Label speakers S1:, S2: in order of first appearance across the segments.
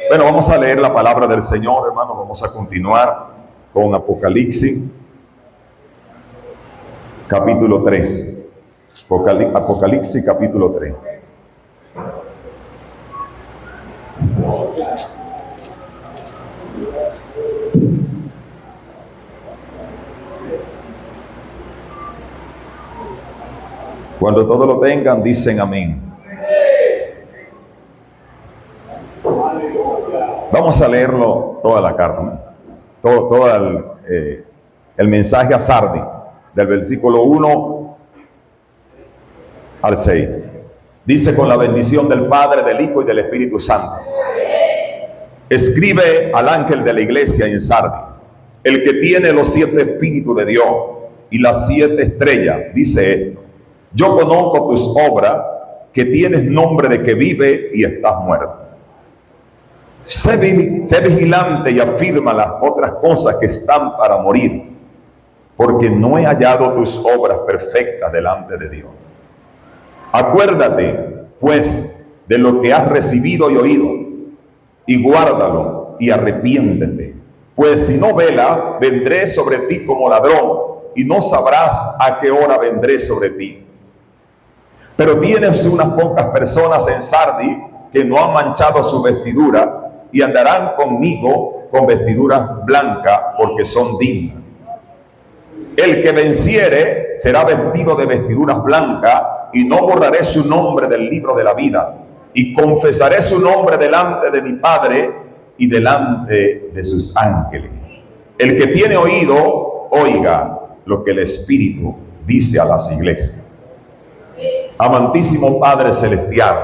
S1: Bueno, vamos a leer la palabra del Señor, hermano. Vamos a continuar con Apocalipsis, capítulo 3. Apocalipsis, capítulo 3. Cuando todos lo tengan, dicen amén. Vamos a leerlo toda la carta, ¿no? todo el mensaje a Sardi, del versículo 1 al 6. Dice: con la bendición del Padre, del Hijo y del Espíritu Santo. Escribe al ángel de la iglesia en Sardi, el que tiene los 7 espíritus de Dios y las 7 estrellas, dice esto: yo conozco tus obras, que tienes nombre de que vive y estás muerto. Sé vigilante y afirma las otras cosas que están para morir, porque no he hallado tus obras perfectas delante de Dios. Acuérdate, pues, de lo que has recibido y oído, y guárdalo y arrepiéntete. Pues si no vela, vendré sobre ti como ladrón, y no sabrás a qué hora vendré sobre ti. Pero tienes unas pocas personas en Sardi que no han manchado su vestidura, y andarán conmigo con vestiduras blancas, porque son dignas. El que venciere será vestido de vestiduras blancas, y no borraré su nombre del libro de la vida, y confesaré su nombre delante de mi Padre y delante de sus ángeles. El que tiene oído, oiga lo que el Espíritu dice a las iglesias. Amantísimo Padre celestial,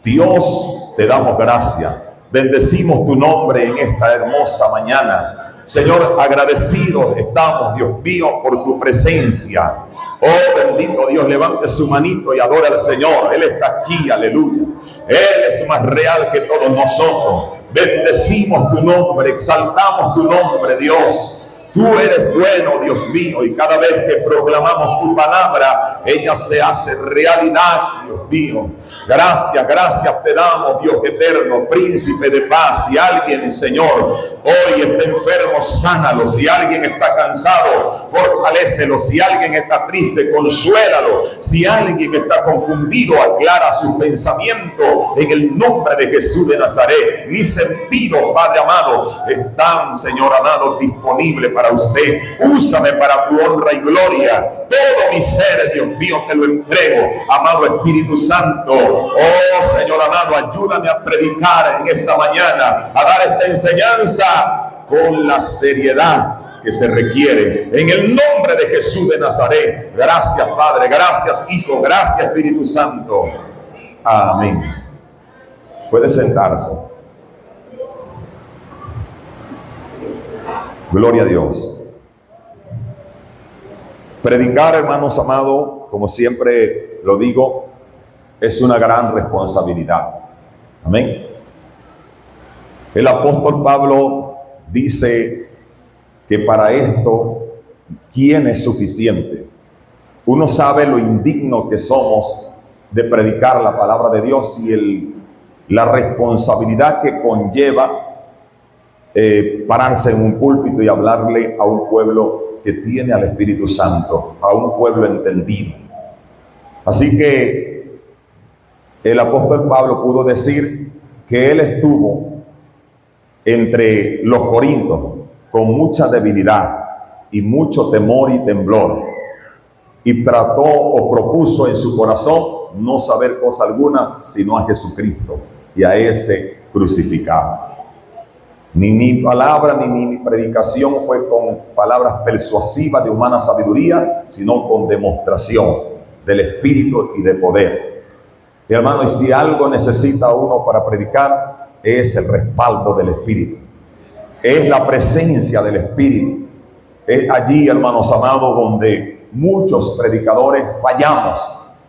S1: Dios, te damos gracias. Bendecimos tu nombre en esta hermosa mañana. Señor, agradecidos estamos, Dios mío, por tu presencia. Oh, bendito Dios, levante su manito y adora al Señor. Él está aquí, aleluya. Él es más real que todos nosotros. Bendecimos tu nombre, exaltamos tu nombre, Dios. Tú eres bueno, Dios mío, y cada vez que proclamamos tu palabra, ella se hace realidad, Dios mío. Gracias te damos, Dios eterno, príncipe de paz. Si alguien, Señor, hoy está enfermo, sánalo. Si alguien está cansado, fortalécelo. Si alguien está triste, consuélalo. Si alguien está confundido, aclara su pensamiento en el nombre de Jesús de Nazaret. Mis sentidos, Padre amado, están, Señor amado, disponibles para usted. Úsame para tu honra y gloria. Todo mi ser, Dios mío, te lo entrego, amado Espíritu Santo. Oh, Señor amado, ayúdame a predicar en esta mañana, a dar esta enseñanza con la seriedad que se requiere, en el nombre de Jesús de Nazaret. Gracias, Padre, gracias, Hijo, gracias, Espíritu Santo. Amén. Puede sentarse. Gloria a Dios. Predicar, hermanos amados, como siempre lo digo, es una gran responsabilidad. Amén. El apóstol Pablo dice que para esto, ¿quién es suficiente? Uno sabe lo indigno que somos de predicar la palabra de Dios y la responsabilidad que conlleva pararse en un púlpito y hablarle a un pueblo que tiene al Espíritu Santo, a un pueblo entendido. Así que el apóstol Pablo pudo decir que él estuvo entre los corintios con mucha debilidad y mucho temor y temblor, y trató o propuso en su corazón no saber cosa alguna sino a Jesucristo y a ese crucificado. Ni mi palabra ni mi predicación fue con palabras persuasivas de humana sabiduría, sino con demostración del Espíritu y de poder. Y hermano, y si algo necesita uno para predicar, es el respaldo del Espíritu. Es la presencia del Espíritu. Es allí, hermanos amados, donde muchos predicadores fallamos,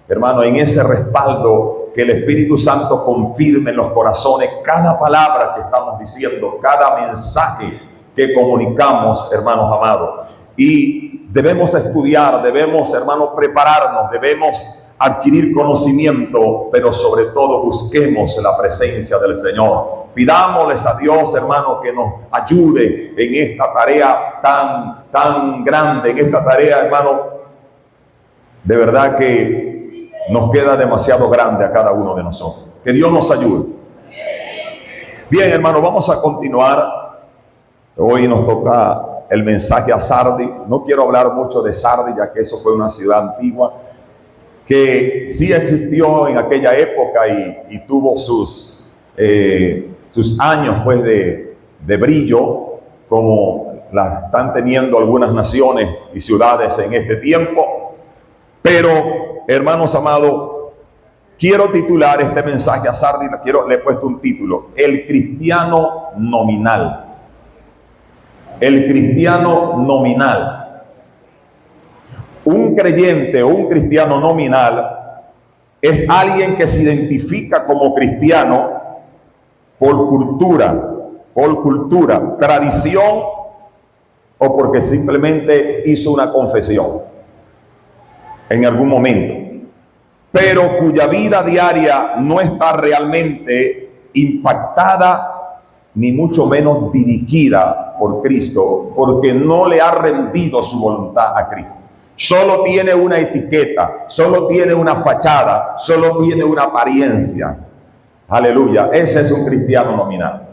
S1: hermano, en ese respaldo, que el Espíritu Santo confirme en los corazones cada palabra que estamos diciendo, cada mensaje que comunicamos, hermanos amados. Y debemos estudiar, debemos, hermanos, prepararnos, debemos adquirir conocimiento, pero sobre todo busquemos la presencia del Señor. Pidámosles a Dios, hermano, que nos ayude en esta tarea tan grande, en esta tarea, hermano, de verdad que nos queda demasiado grande a cada uno de nosotros. Que Dios nos ayude. Bien, hermano, vamos a continuar. Hoy nos toca el mensaje a Sardis. No quiero hablar mucho de Sardis, ya que eso fue una ciudad antigua que sí existió en aquella época y tuvo sus años pues de brillo, como la están teniendo algunas naciones y ciudades en este tiempo. Pero, hermanos amados, quiero titular este mensaje a Sardis, le he puesto un título: el cristiano nominal. El cristiano nominal. Un creyente o un cristiano nominal es alguien que se identifica como cristiano por cultura, tradición o porque simplemente hizo una confesión en algún momento, pero cuya vida diaria no está realmente impactada ni mucho menos dirigida por Cristo, porque no le ha rendido su voluntad a Cristo. Solo tiene una etiqueta, solo tiene una fachada, solo tiene una apariencia. Aleluya, ese es un cristiano nominal.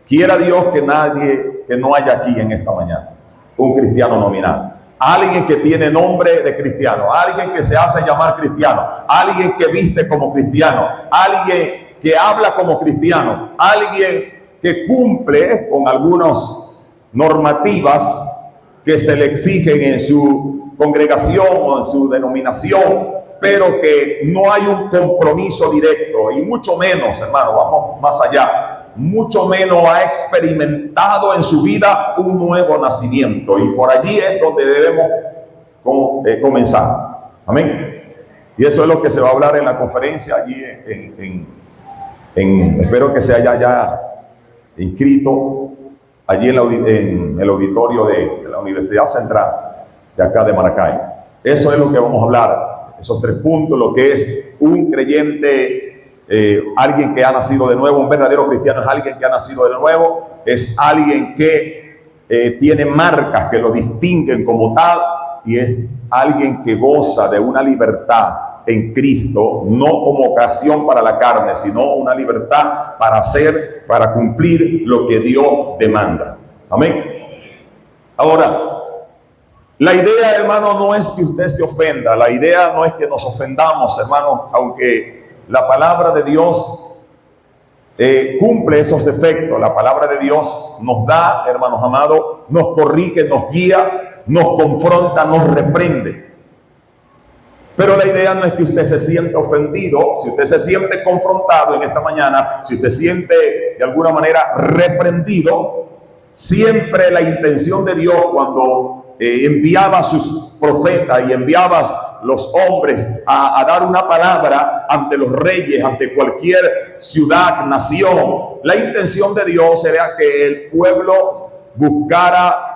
S1: Quiera Dios que no haya aquí en esta mañana un cristiano nominal. Alguien que tiene nombre de cristiano, alguien que se hace llamar cristiano, alguien que viste como cristiano, alguien que habla como cristiano, alguien que cumple con algunas normativas que se le exigen en su congregación o en su denominación, pero que no hay un compromiso directo, y mucho menos, hermano, vamos más allá, mucho menos ha experimentado en su vida un nuevo nacimiento, y por allí es donde debemos comenzar. Amén. Y eso es lo que se va a hablar en la conferencia allí espero que se haya ya inscrito allí en el auditorio de la Universidad Central de acá de Maracay. Eso es lo que vamos a hablar, esos 3 puntos: lo que es un creyente, alguien que ha nacido de nuevo. Un verdadero cristiano es alguien que ha nacido de nuevo, es alguien que tiene marcas que lo distinguen como tal, y es alguien que goza de una libertad en Cristo, no como ocasión para la carne, sino una libertad para cumplir lo que Dios demanda. Amén. Ahora, la idea, hermano, no es que usted se ofenda, la idea no es que nos ofendamos, hermano, aunque la palabra de Dios cumple esos efectos. La palabra de Dios nos da, hermanos amados, nos corrige, nos guía, nos confronta, nos reprende. Pero la idea no es que usted se sienta ofendido. Si usted se siente confrontado en esta mañana, si usted siente de alguna manera reprendido, siempre la intención de Dios cuando enviaba a sus profetas y enviaba los hombres a dar una palabra ante los reyes, ante cualquier ciudad, nación, la intención de Dios era que el pueblo buscara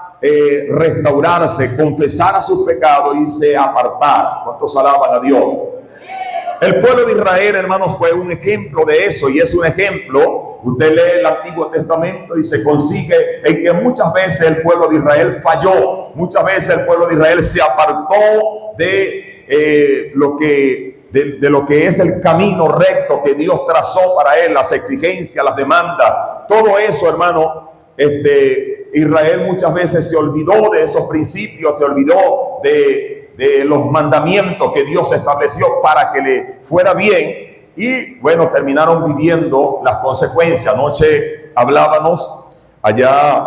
S1: restaurarse, confesara sus pecados y se apartara. ¿Cuántos alaban a Dios? El pueblo de Israel, hermanos, fue un ejemplo de eso, y es un ejemplo. Usted lee el Antiguo Testamento y se consigue en que muchas veces el pueblo de Israel falló, muchas veces el pueblo de Israel se apartó de lo que es el camino recto que Dios trazó para él, las exigencias, las demandas, todo eso, hermano. Israel muchas veces se olvidó de esos principios, se olvidó de los mandamientos que Dios estableció para que le fuera bien, y bueno, terminaron viviendo las consecuencias. Anoche hablábamos allá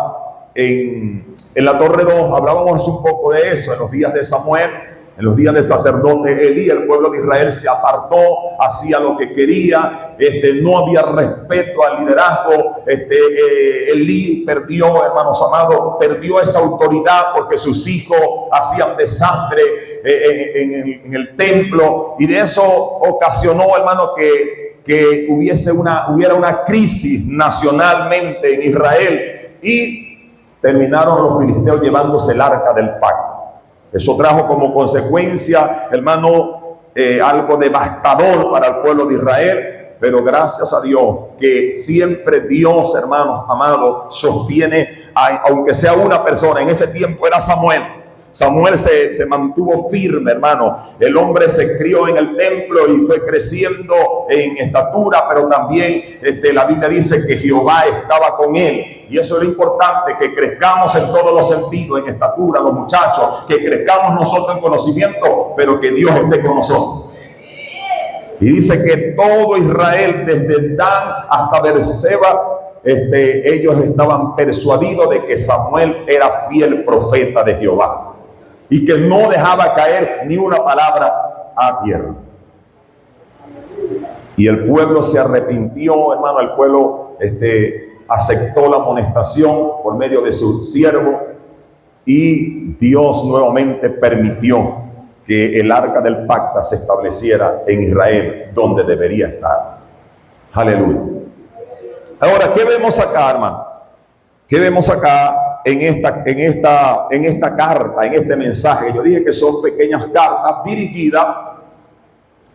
S1: en la Torre 2, hablábamos un poco de eso, en los días de Samuel, en los días del sacerdote Elí. El pueblo de Israel se apartó, hacía lo que quería, no había respeto al liderazgo. Elí perdió, hermanos amados, perdió esa autoridad porque sus hijos hacían desastre en el templo, y de eso ocasionó, hermano, que hubiera una crisis nacionalmente en Israel, y terminaron los filisteos llevándose el arca del pacto. Eso trajo como consecuencia, hermano, algo devastador para el pueblo de Israel. pero gracias a Dios que siempre Dios, hermanos amados, sostiene, aunque sea una persona. En ese tiempo era Samuel. Samuel se mantuvo firme, hermano. El hombre se crió en el templo y fue creciendo en estatura, pero también la Biblia dice que Jehová estaba con él. Y eso es lo importante, que crezcamos en todos los sentidos, en estatura, los muchachos, que crezcamos nosotros en conocimiento, pero que Dios esté con nosotros. Y dice que todo Israel, desde Dan hasta Beerseba, ellos estaban persuadidos de que Samuel era fiel profeta de Jehová y que no dejaba caer ni una palabra a tierra. Y el pueblo se arrepintió, hermano. El pueblo aceptó la amonestación por medio de su siervo, y Dios nuevamente permitió que el arca del pacto se estableciera en Israel, donde debería estar. Aleluya. Ahora, ¿qué vemos acá, hermano? ¿Qué vemos acá en esta carta, en este mensaje? Yo dije que son pequeñas cartas dirigidas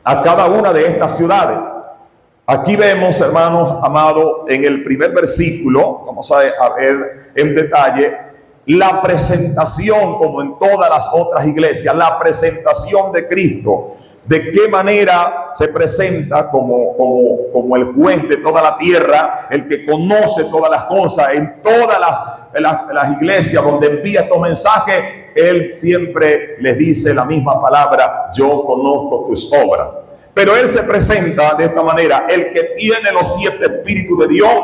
S1: a cada una de estas ciudades. Aquí vemos, hermanos amados, en el primer versículo, vamos a ver en detalle, la presentación, como en todas las otras iglesias, la presentación de Cristo. De qué manera se presenta como el juez de toda la tierra, el que conoce todas las cosas. En todas las iglesias donde envía estos mensajes, Él siempre les dice la misma palabra: yo conozco tus obras. Pero Él se presenta de esta manera: el que tiene los 7 espíritus de Dios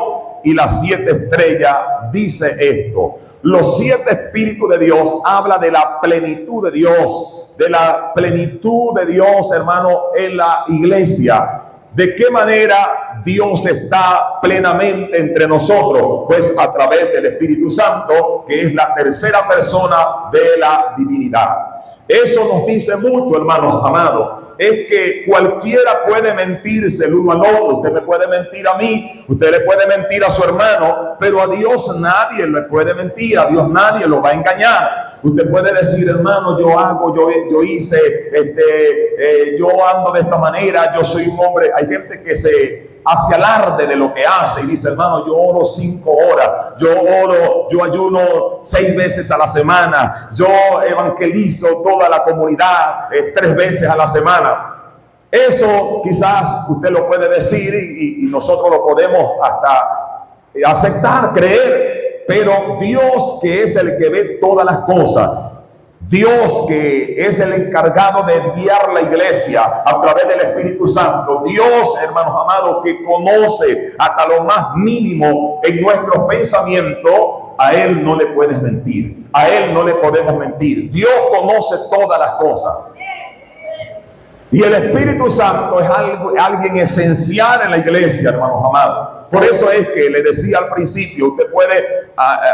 S1: y las 7 estrellas, dice esto. Los 7 espíritus de Dios habla de la plenitud de Dios, de la plenitud de Dios, hermano, en la iglesia. ¿De qué manera Dios está plenamente entre nosotros? Pues a través del Espíritu Santo, que es la tercera persona de la divinidad. Eso nos dice mucho, hermanos amados. Es que cualquiera puede mentirse el uno al otro. Usted me puede mentir a mí, usted le puede mentir a su hermano, pero a Dios nadie le puede mentir, a Dios nadie lo va a engañar. Usted puede decir: hermano, yo hice, yo ando de esta manera, yo soy un hombre. Hay gente que se hace alarde de lo que hace y dice: hermano, yo oro 5 horas, yo ayuno 6 veces a la semana, yo evangelizo toda la comunidad 3 veces a la semana. Eso quizás usted lo puede decir y nosotros lo podemos hasta aceptar, creer. Pero Dios, que es el que ve todas las cosas, Dios, que es el encargado de guiar la iglesia a través del Espíritu Santo, Dios, hermanos amados, que conoce hasta lo más mínimo en nuestros pensamientos, a Él no le puedes mentir, a Él no le podemos mentir. Dios conoce todas las cosas. Y el Espíritu Santo es alguien esencial en la iglesia, hermanos amados. Por eso es que le decía al principio: usted puede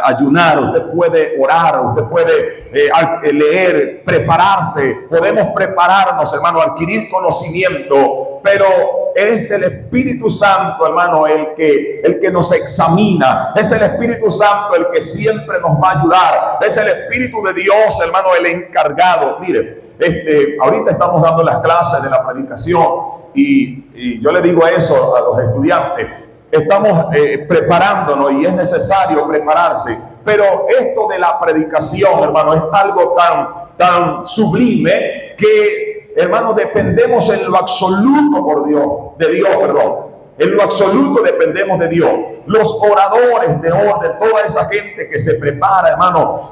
S1: ayunar, usted puede orar, usted puede leer, prepararse. Podemos prepararnos, hermano, adquirir conocimiento, pero es el Espíritu Santo, hermano, el que nos examina. Es el Espíritu Santo el que siempre nos va a ayudar. Es el Espíritu de Dios, hermano, el encargado. Mire, ahorita estamos dando las clases de la predicación y yo le digo eso a los estudiantes. Estamos preparándonos y es necesario prepararse, pero esto de la predicación, hermano, es algo tan sublime que, hermano, dependemos en lo absoluto de Dios. En lo absoluto dependemos de Dios. Los oradores de toda esa gente que se prepara, hermano,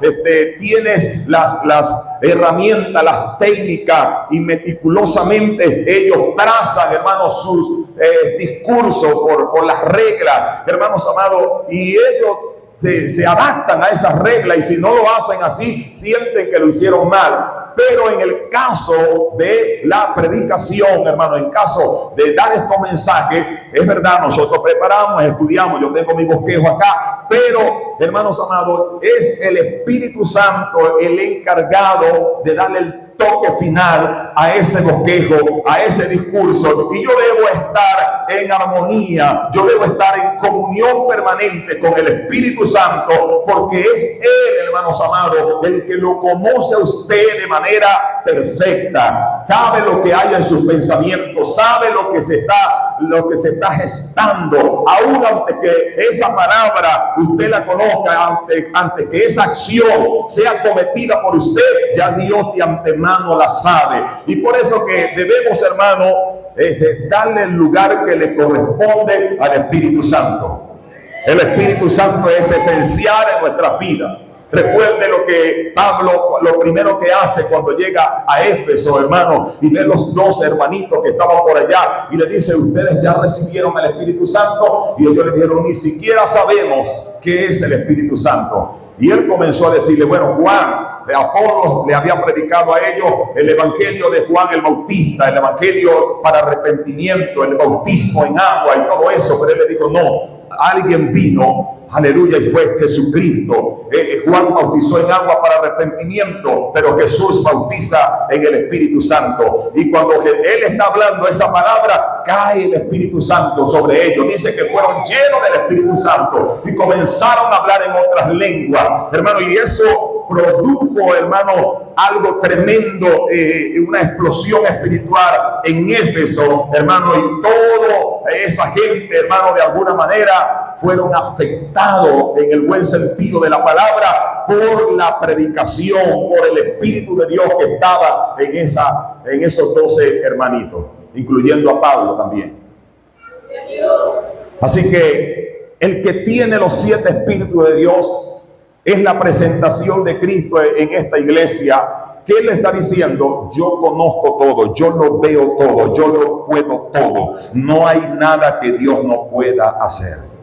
S1: tienes las herramientas, las técnicas, y meticulosamente ellos trazan, hermano, sus discursos por las reglas, hermanos amados, y ellos se adaptan a esas reglas, y si no lo hacen así, sienten que lo hicieron mal. Pero en el caso de la predicación, hermano, en caso de dar estos mensajes, es verdad, nosotros preparamos, estudiamos, yo tengo mi bosquejo acá, pero, hermanos amados, es el Espíritu Santo el encargado de darle el toque final a ese bosquejo, a ese discurso, y yo debo estar en armonía, yo debo estar en comunión permanente con el Espíritu Santo, porque es Él, hermanos amados, el que lo conoce a usted de manera perfecta, sabe lo que hay en sus pensamientos, sabe lo que se está lo que se está gestando, aún antes que esa palabra usted la conozca, antes que esa acción sea cometida por usted, ya Dios de antemano la sabe. Y por eso que debemos, hermano, darle el lugar que le corresponde al Espíritu Santo. El Espíritu Santo es esencial en nuestras vidas. Recuerde lo que Pablo, lo primero que hace cuando llega a Éfeso, hermano, y ve los dos hermanitos que estaban por allá, y le dice: ustedes ya recibieron el Espíritu Santo. Y ellos le dijeron: ni siquiera sabemos qué es el Espíritu Santo. Y él comenzó a decirle: bueno, Juan, Apolo le había predicado a ellos el evangelio de Juan el Bautista, el evangelio para arrepentimiento, el bautismo en agua y todo eso. Pero él le dijo: no, alguien vino, aleluya, y fue Jesucristo. Juan bautizó en agua para arrepentimiento, pero Jesús bautiza en el Espíritu Santo. Y cuando él está hablando esa palabra, cae el Espíritu Santo sobre ellos. Dice que fueron llenos del Espíritu Santo y comenzaron a hablar en otras lenguas, hermano, y eso produjo, hermano, algo tremendo, una explosión espiritual en Éfeso, hermano, y toda esa gente, hermano, de alguna manera fueron afectados en el buen sentido de la palabra por la predicación, por el Espíritu de Dios que estaba en esos 12 hermanitos, incluyendo a Pablo también. Así que el que tiene los 7 Espíritus de Dios es la presentación de Cristo en esta iglesia, que Él está diciendo: yo conozco todo, yo lo veo todo, yo lo puedo todo. No hay nada que Dios no pueda hacer.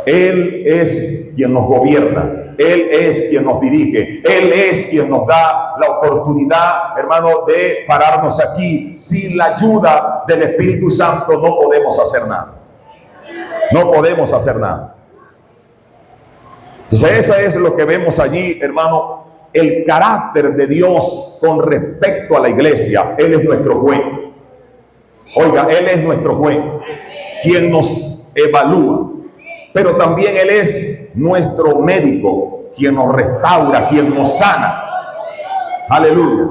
S1: Él es quien nos gobierna, Él es quien nos dirige, Él es quien nos da la oportunidad, hermano, de pararnos aquí. Sin la ayuda del Espíritu Santo no podemos hacer nada. No podemos hacer nada. Entonces, eso es lo que vemos allí, hermano, el carácter de Dios con respecto a la iglesia. Él es nuestro juez. Oiga, Él es nuestro juez, quien nos evalúa. Pero también Él es nuestro médico, quien nos restaura, quien nos sana. Aleluya.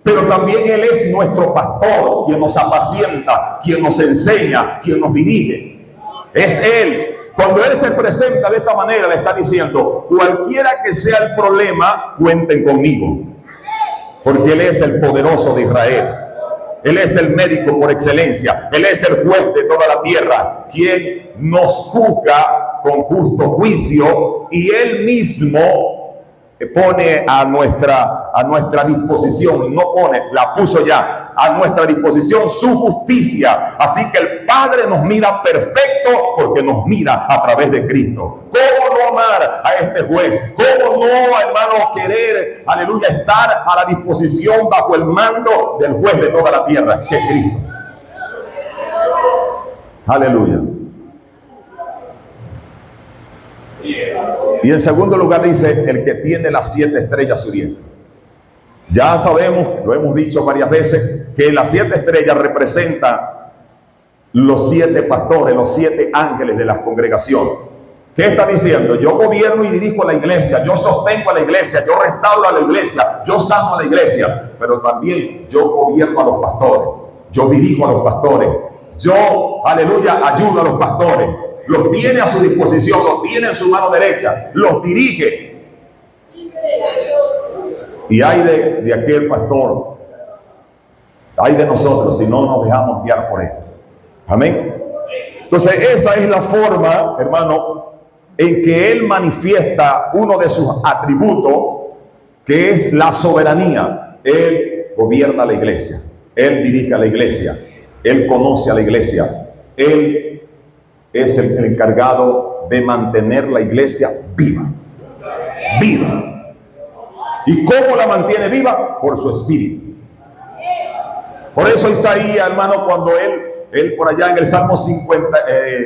S1: Pero también Él es nuestro pastor, quien nos apacienta, quien nos enseña, quien nos dirige. Es Él. Cuando Él se presenta de esta manera, le está diciendo: cualquiera que sea el problema, cuenten conmigo. Porque Él es el poderoso de Israel. Él es el médico por excelencia. Él es el juez de toda la tierra, quien nos juzga con justo juicio, y Él mismo pone a nuestra disposición, no pone, la puso ya a nuestra disposición su justicia. Así que el Padre nos mira perfecto porque nos mira a través de Cristo. ¿Cómo no amar a este juez? ¿Cómo no, hermano, querer, aleluya, estar a la disposición bajo el mando del juez de toda la tierra, que es Cristo? Aleluya. Y en segundo lugar dice: el que tiene las 7 estrellas oriente. Ya sabemos, lo hemos dicho varias veces, que las 7 estrellas representan los 7 pastores, los 7 ángeles de la congregación. ¿Qué está diciendo? Yo gobierno y dirijo a la iglesia, yo sostengo a la iglesia, yo restauro a la iglesia, yo sano a la iglesia, pero también yo gobierno a los pastores, yo dirijo a los pastores, yo, aleluya, ayudo a los pastores. Los tiene a su disposición, los tiene en su mano derecha, los dirige. Y hay de aquel pastor, hay de nosotros si no nos dejamos guiar por él. Amén. Entonces, esa es la forma, hermano, en que Él manifiesta uno de sus atributos, que es la soberanía. Él gobierna la iglesia, Él dirige a la iglesia, Él conoce a la iglesia, Él es el encargado de mantener la iglesia viva. Viva. ¿Y cómo la mantiene viva? Por su espíritu. Por eso Isaías, hermano, cuando él por allá en el Salmo 50,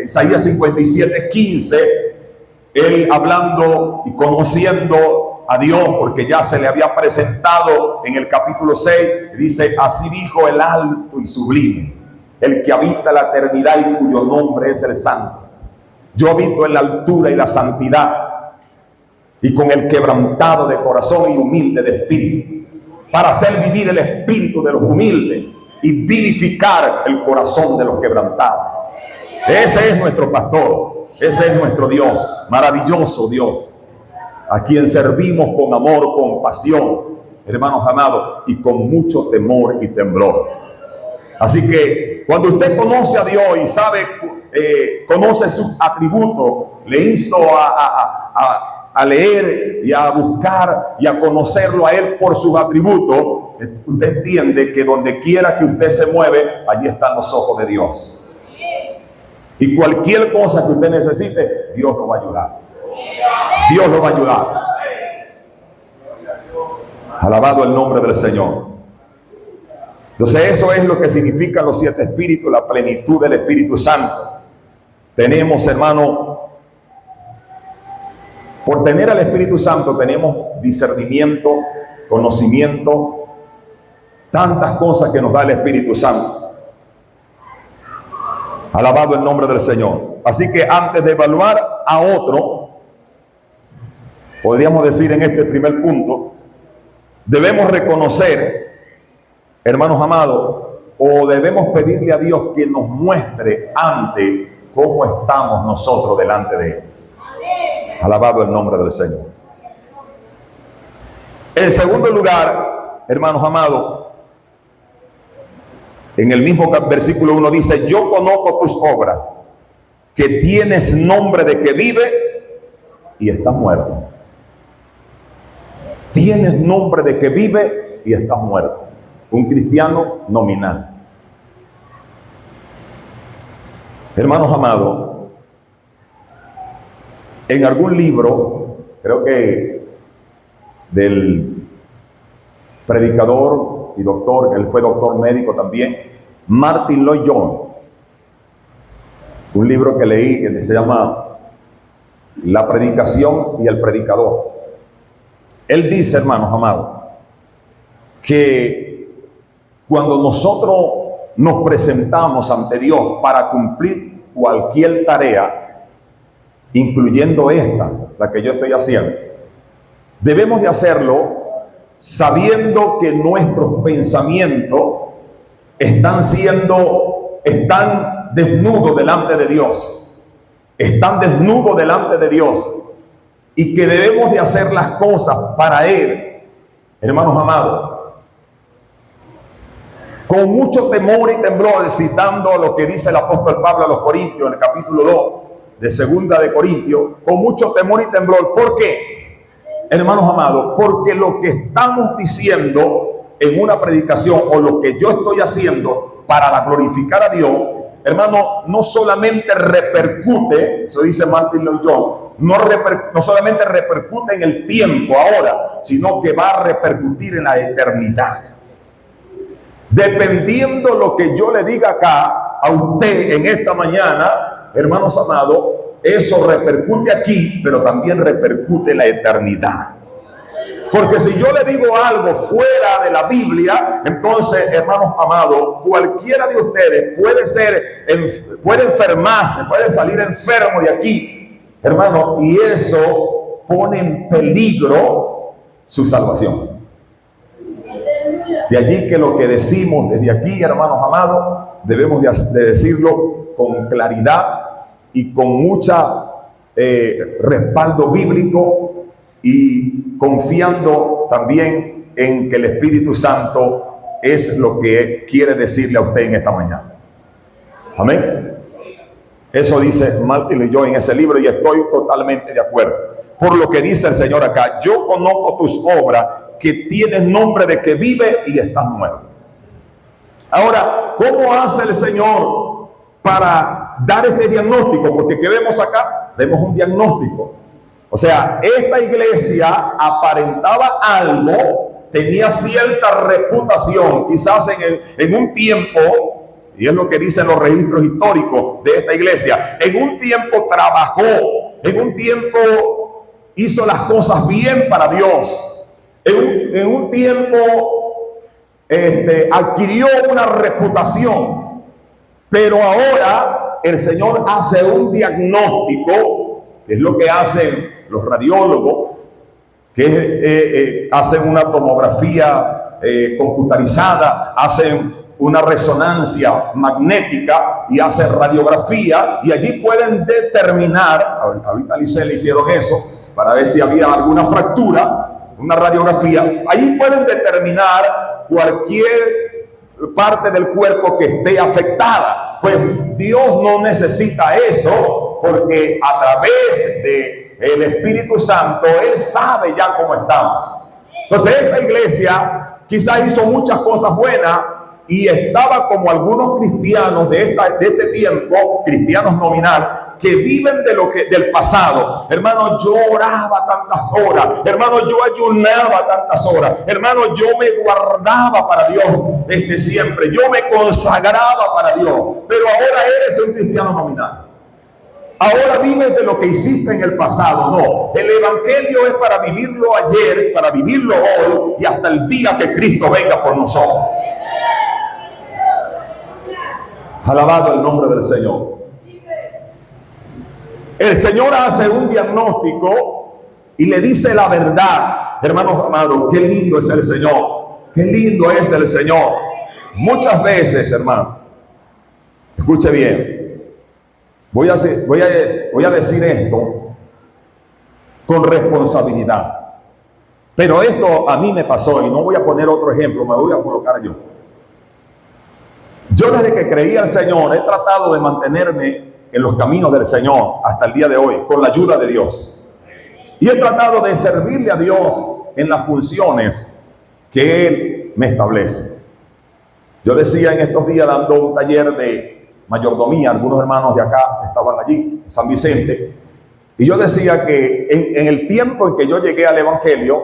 S1: Isaías 57, 15, él hablando y conociendo a Dios, porque ya se le había presentado en el capítulo 6, dice: así dijo el alto y sublime, el que habita la eternidad y cuyo nombre es el Santo. Yo habito en la altura y la santidad, y con el quebrantado de corazón y humilde de espíritu, para hacer vivir el espíritu de los humildes. y vivificar el corazón de los quebrantados. Ese es nuestro pastor, ese es nuestro Dios, maravilloso Dios, a quien servimos con amor, con pasión, hermanos amados, y con mucho temor y temblor. Así que cuando usted conoce a Dios y sabe, conoce sus atributos, le insto a leer y a buscar y a conocerlo a Él por sus atributos. Usted entiende que donde quiera que usted se mueve, allí están los ojos de Dios. Y cualquier cosa que usted necesite, Dios lo va a ayudar. Dios lo va a ayudar. Alabado el nombre del Señor. Entonces eso es lo que significan los 7 espíritus, la plenitud del Espíritu Santo. Tenemos, hermano, por tener al Espíritu Santo tenemos discernimiento, conocimiento, tantas cosas que nos da el Espíritu Santo. Alabado el nombre del Señor. Así que antes de evaluar a otro, podríamos decir en este primer punto, debemos reconocer, hermanos amados, o debemos pedirle a Dios que nos muestre antes cómo estamos nosotros delante de Él. Alabado el nombre del Señor. En segundo lugar, hermanos amados, en el mismo versículo 1 dice: yo conozco tus obras, que tienes nombre de que vive y estás muerto. Tienes nombre de que vive y estás muerto. Un cristiano nominal. Hermanos amados, en algún libro, creo que del predicador y doctor, él fue doctor médico también, Martin Lloyd-Jones, un libro que leí que se llama La predicación y el predicador. Él dice, hermanos amados, que cuando nosotros nos presentamos ante Dios para cumplir cualquier tarea, incluyendo esta, la que yo estoy haciendo, debemos de hacerlo sabiendo que nuestros pensamientos están desnudos delante de Dios. Están desnudos delante de Dios. Y que debemos de hacer las cosas para Él, hermanos amados, con mucho temor y temblor, citando lo que dice el apóstol Pablo a los Corintios en el capítulo 2 de Segunda de Corintios, con mucho temor y temblor. ¿Por qué, hermanos amados? Porque lo que estamos diciendo en una predicación o lo que yo estoy haciendo para glorificar a Dios, hermano, no solamente repercute, eso dice Martin Lloyd-Jones, no solamente repercute en el tiempo ahora, sino que va a repercutir en la eternidad. Dependiendo lo que yo le diga acá a usted en esta mañana, hermanos amados, eso repercute aquí, pero también repercute en la eternidad. Porque si yo le digo algo fuera de la Biblia, entonces, hermanos amados, cualquiera de ustedes puede enfermarse, puede salir enfermo de aquí, hermano, y eso pone en peligro su salvación. De allí que lo que decimos desde aquí, hermanos amados, debemos de decirlo con claridad y con mucha respaldo bíblico, y confiando también en que el Espíritu Santo es lo que quiere decirle a usted en esta mañana. Amén. Eso dice Martin y yo en ese libro, y estoy totalmente de acuerdo. Por lo que dice el Señor acá: yo conozco tus obras, que tienes nombre de que vive y estás muerto. Ahora, ¿cómo hace el Señor para dar este diagnóstico? Porque ¿qué vemos acá? Vemos un diagnóstico. O sea, esta iglesia aparentaba algo, tenía cierta reputación, quizás en un tiempo, y es lo que dicen los registros históricos de esta iglesia, en un tiempo trabajó, en un tiempo hizo las cosas bien para Dios, en un tiempo adquirió una reputación, pero ahora el Señor hace un diagnóstico, que es lo que hacen los radiólogos, que hacen una tomografía computarizada, hacen una resonancia magnética y hacen radiografía, y allí pueden determinar, ahorita le hicieron eso para ver si había alguna fractura, una radiografía, ahí pueden determinar cualquier parte del cuerpo que esté afectada. Pues Dios no necesita eso, porque a través del Espíritu Santo Él sabe ya cómo estamos. Entonces esta iglesia quizás hizo muchas cosas buenas y estaba como algunos cristianos de este tiempo, cristianos nominal, que viven del pasado. Hermano, yo oraba tantas horas, hermano, yo ayunaba tantas horas, hermano, yo me guardaba para Dios desde siempre, yo me consagraba para Dios, pero ahora eres un cristiano nominal. Ahora vives de lo que hiciste en el pasado. No, el evangelio es para vivirlo ayer, para vivirlo hoy y hasta el día que Cristo venga por nosotros. Alabado el nombre del Señor. El Señor hace un diagnóstico y le dice la verdad. Hermanos amados, qué lindo es el Señor. Qué lindo es el Señor. Muchas veces, hermano, escuche bien. Voy a decir esto con responsabilidad. Pero esto a mí me pasó y no voy a poner otro ejemplo, me voy a colocar yo. Yo desde que creí al Señor he tratado de mantenerme en los caminos del Señor hasta el día de hoy, con la ayuda de Dios. Y he tratado de servirle a Dios en las funciones que Él me establece. Yo decía en estos días dando un taller de mayordomía, algunos hermanos de acá estaban allí, en San Vicente, y yo decía que en el tiempo en que yo llegué al Evangelio,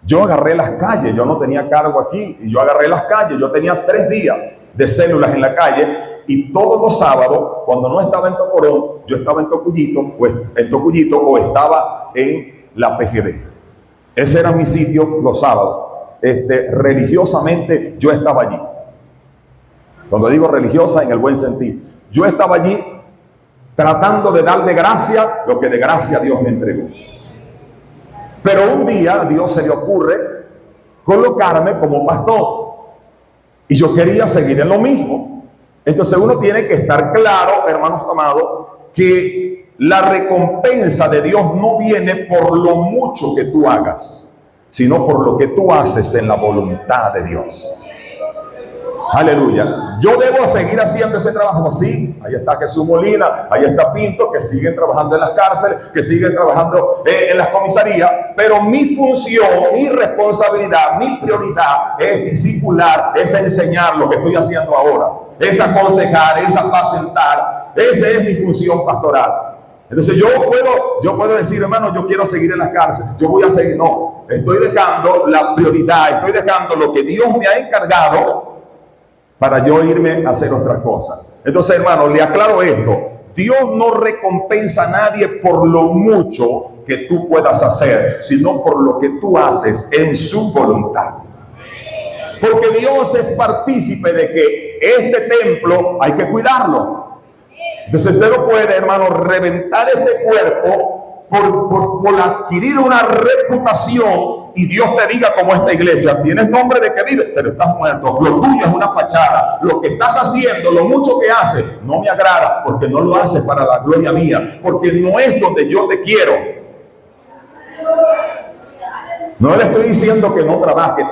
S1: yo agarré las calles, yo no tenía cargo aquí, y yo agarré las calles, yo tenía 3 días de células en la calle, y todos los sábados, cuando no estaba en Tocorón, yo estaba en Tocuyito o estaba en la PGD. Ese era mi sitio los sábados. Religiosamente yo estaba allí. Cuando digo religiosa, en el buen sentido. Yo estaba allí tratando de dar de gracia lo que de gracia Dios me entregó. Pero un día a Dios se le ocurre colocarme como pastor. Y yo quería seguir en lo mismo. Entonces uno tiene que estar claro, hermanos amados, que la recompensa de Dios no viene por lo mucho que tú hagas, sino por lo que tú haces en la voluntad de Dios. Aleluya. Yo debo seguir haciendo ese trabajo. Sí, ahí está Jesús Molina, ahí está Pinto, que siguen trabajando en las cárceles, que siguen trabajando en las comisarías, pero mi función, mi responsabilidad, mi prioridad es discipular, es enseñar lo que estoy haciendo ahora, es aconsejar, es apacentar. Esa es mi función pastoral. Entonces yo puedo decir, hermano, yo quiero seguir en las cárceles, yo voy a seguir. No, estoy dejando la prioridad, estoy dejando lo que Dios me ha encargado para yo irme a hacer otras cosas. Entonces, hermano, le aclaro esto. Dios no recompensa a nadie por lo mucho que tú puedas hacer, sino por lo que tú haces en su voluntad. Porque Dios es partícipe de que este templo hay que cuidarlo. Entonces usted no puede, hermano, reventar este cuerpo por adquirir una reputación y Dios te diga, como esta iglesia, tienes nombre de que vives, pero estás muerto. Lo tuyo es una fachada. Lo que estás haciendo, lo mucho que haces, no me agrada, porque no lo haces para la gloria mía, porque no es donde yo te quiero. No le estoy diciendo que no trabaje,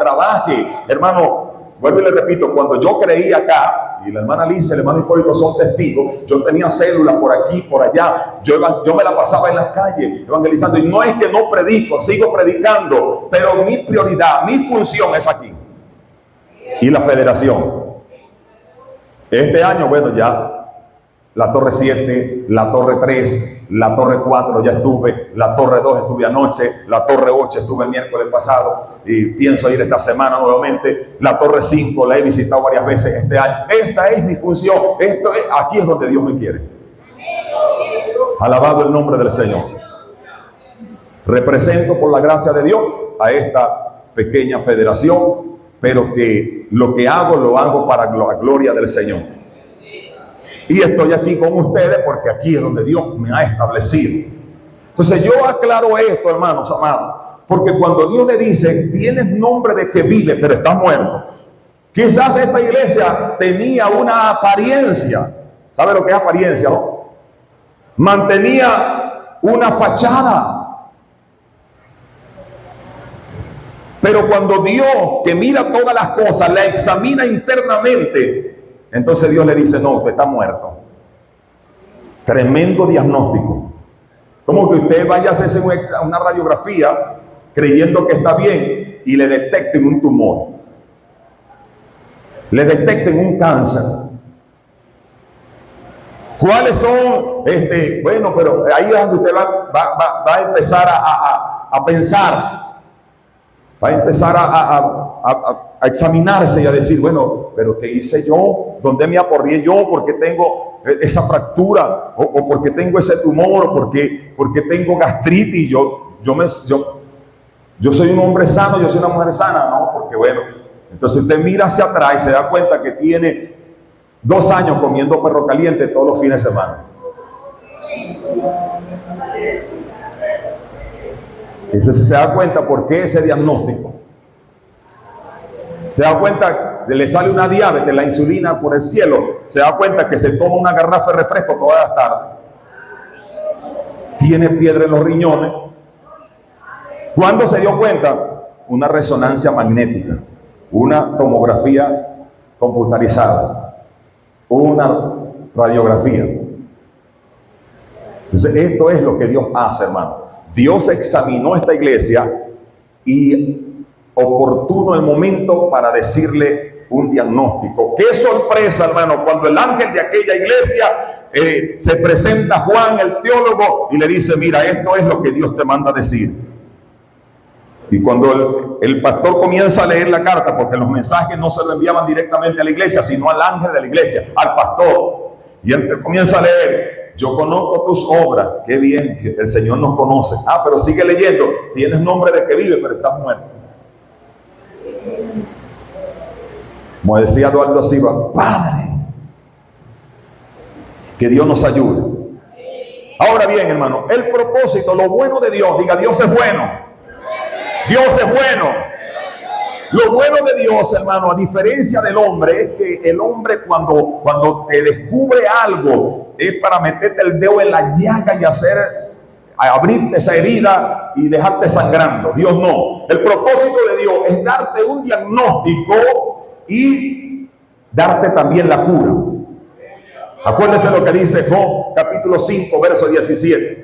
S1: hermano. Vuelvo y le repito, cuando yo creí acá, y la hermana Alicia, el hermano Hipólito son testigos, yo tenía células por aquí, por allá, yo me la pasaba en las calles evangelizando, y no es que no predico, sigo predicando, pero mi prioridad, mi función es aquí. Y la federación. Este año, bueno, ya la Torre 7, la Torre 3, la Torre 4 ya estuve, la Torre 2 estuve anoche, la Torre 8 estuve el miércoles pasado y pienso ir esta semana nuevamente, la Torre 5 la he visitado varias veces este año. Esta es mi función, aquí es donde Dios me quiere. Alabado el nombre del Señor. Represento por la gracia de Dios a esta pequeña federación, pero que lo que hago lo hago para la gloria del Señor. Y estoy aquí con ustedes porque aquí es donde Dios me ha establecido. Entonces yo aclaro esto, hermanos amados, porque cuando Dios le dice, tienes nombre de que vive, pero estás muerto, Quizás esta iglesia tenía una apariencia. ¿Sabe lo que es apariencia, no? Mantenía una fachada. Pero cuando Dios, que mira todas las cosas, la examina internamente, entonces Dios le dice: no, usted está muerto. Tremendo diagnóstico. Como que usted vaya a hacerse una radiografía creyendo que está bien y le detecten un tumor, le detecten un cáncer. ¿Cuáles son? Bueno, pero ahí es donde usted va a empezar a pensar, va a empezar a examinarse y a decir: bueno, pero ¿qué hice yo? ¿Dónde me aporrié yo? ¿Por qué tengo esa fractura? ¿O por qué tengo ese tumor? ¿Por qué tengo gastritis? Yo soy un hombre sano, yo soy una mujer sana. No, porque bueno, entonces usted mira hacia atrás y se da cuenta que tiene 2 años comiendo perro caliente todos los fines de semana. Entonces se da cuenta por qué ese diagnóstico. Se da cuenta, le sale una diabetes, la insulina por el cielo. Se da cuenta que se toma una garrafa de refresco todas las tardes. Tiene piedra en los riñones. ¿Cuándo se dio cuenta? Una resonancia magnética, una tomografía computarizada, una radiografía. Entonces, esto es lo que Dios hace, hermano. Dios examinó esta iglesia y oportuno el momento para decirle un diagnóstico. Qué sorpresa, hermano, cuando el ángel de aquella iglesia se presenta a Juan, el teólogo, y le dice: mira, esto es lo que Dios te manda a decir. Y cuando el pastor comienza a leer la carta, porque los mensajes no se lo enviaban directamente a la iglesia, sino al ángel de la iglesia, al pastor, y él comienza a leer: yo conozco tus obras. Qué bien, el Señor nos conoce. Pero sigue leyendo: tienes nombre de que vive, pero estás muerto. Como decía Eduardo Silva: Padre, que Dios nos ayude. Ahora bien, hermano, el propósito, lo bueno de Dios, diga: Dios es bueno. Dios es bueno. Lo bueno de Dios, hermano, a diferencia del hombre, es que el hombre cuando te descubre algo, es para meterte el dedo en la llaga y abrirte esa herida y dejarte sangrando. Dios no. El propósito de Dios es darte un diagnóstico y darte también la cura. Acuérdese lo que dice Job, capítulo 5, verso 17.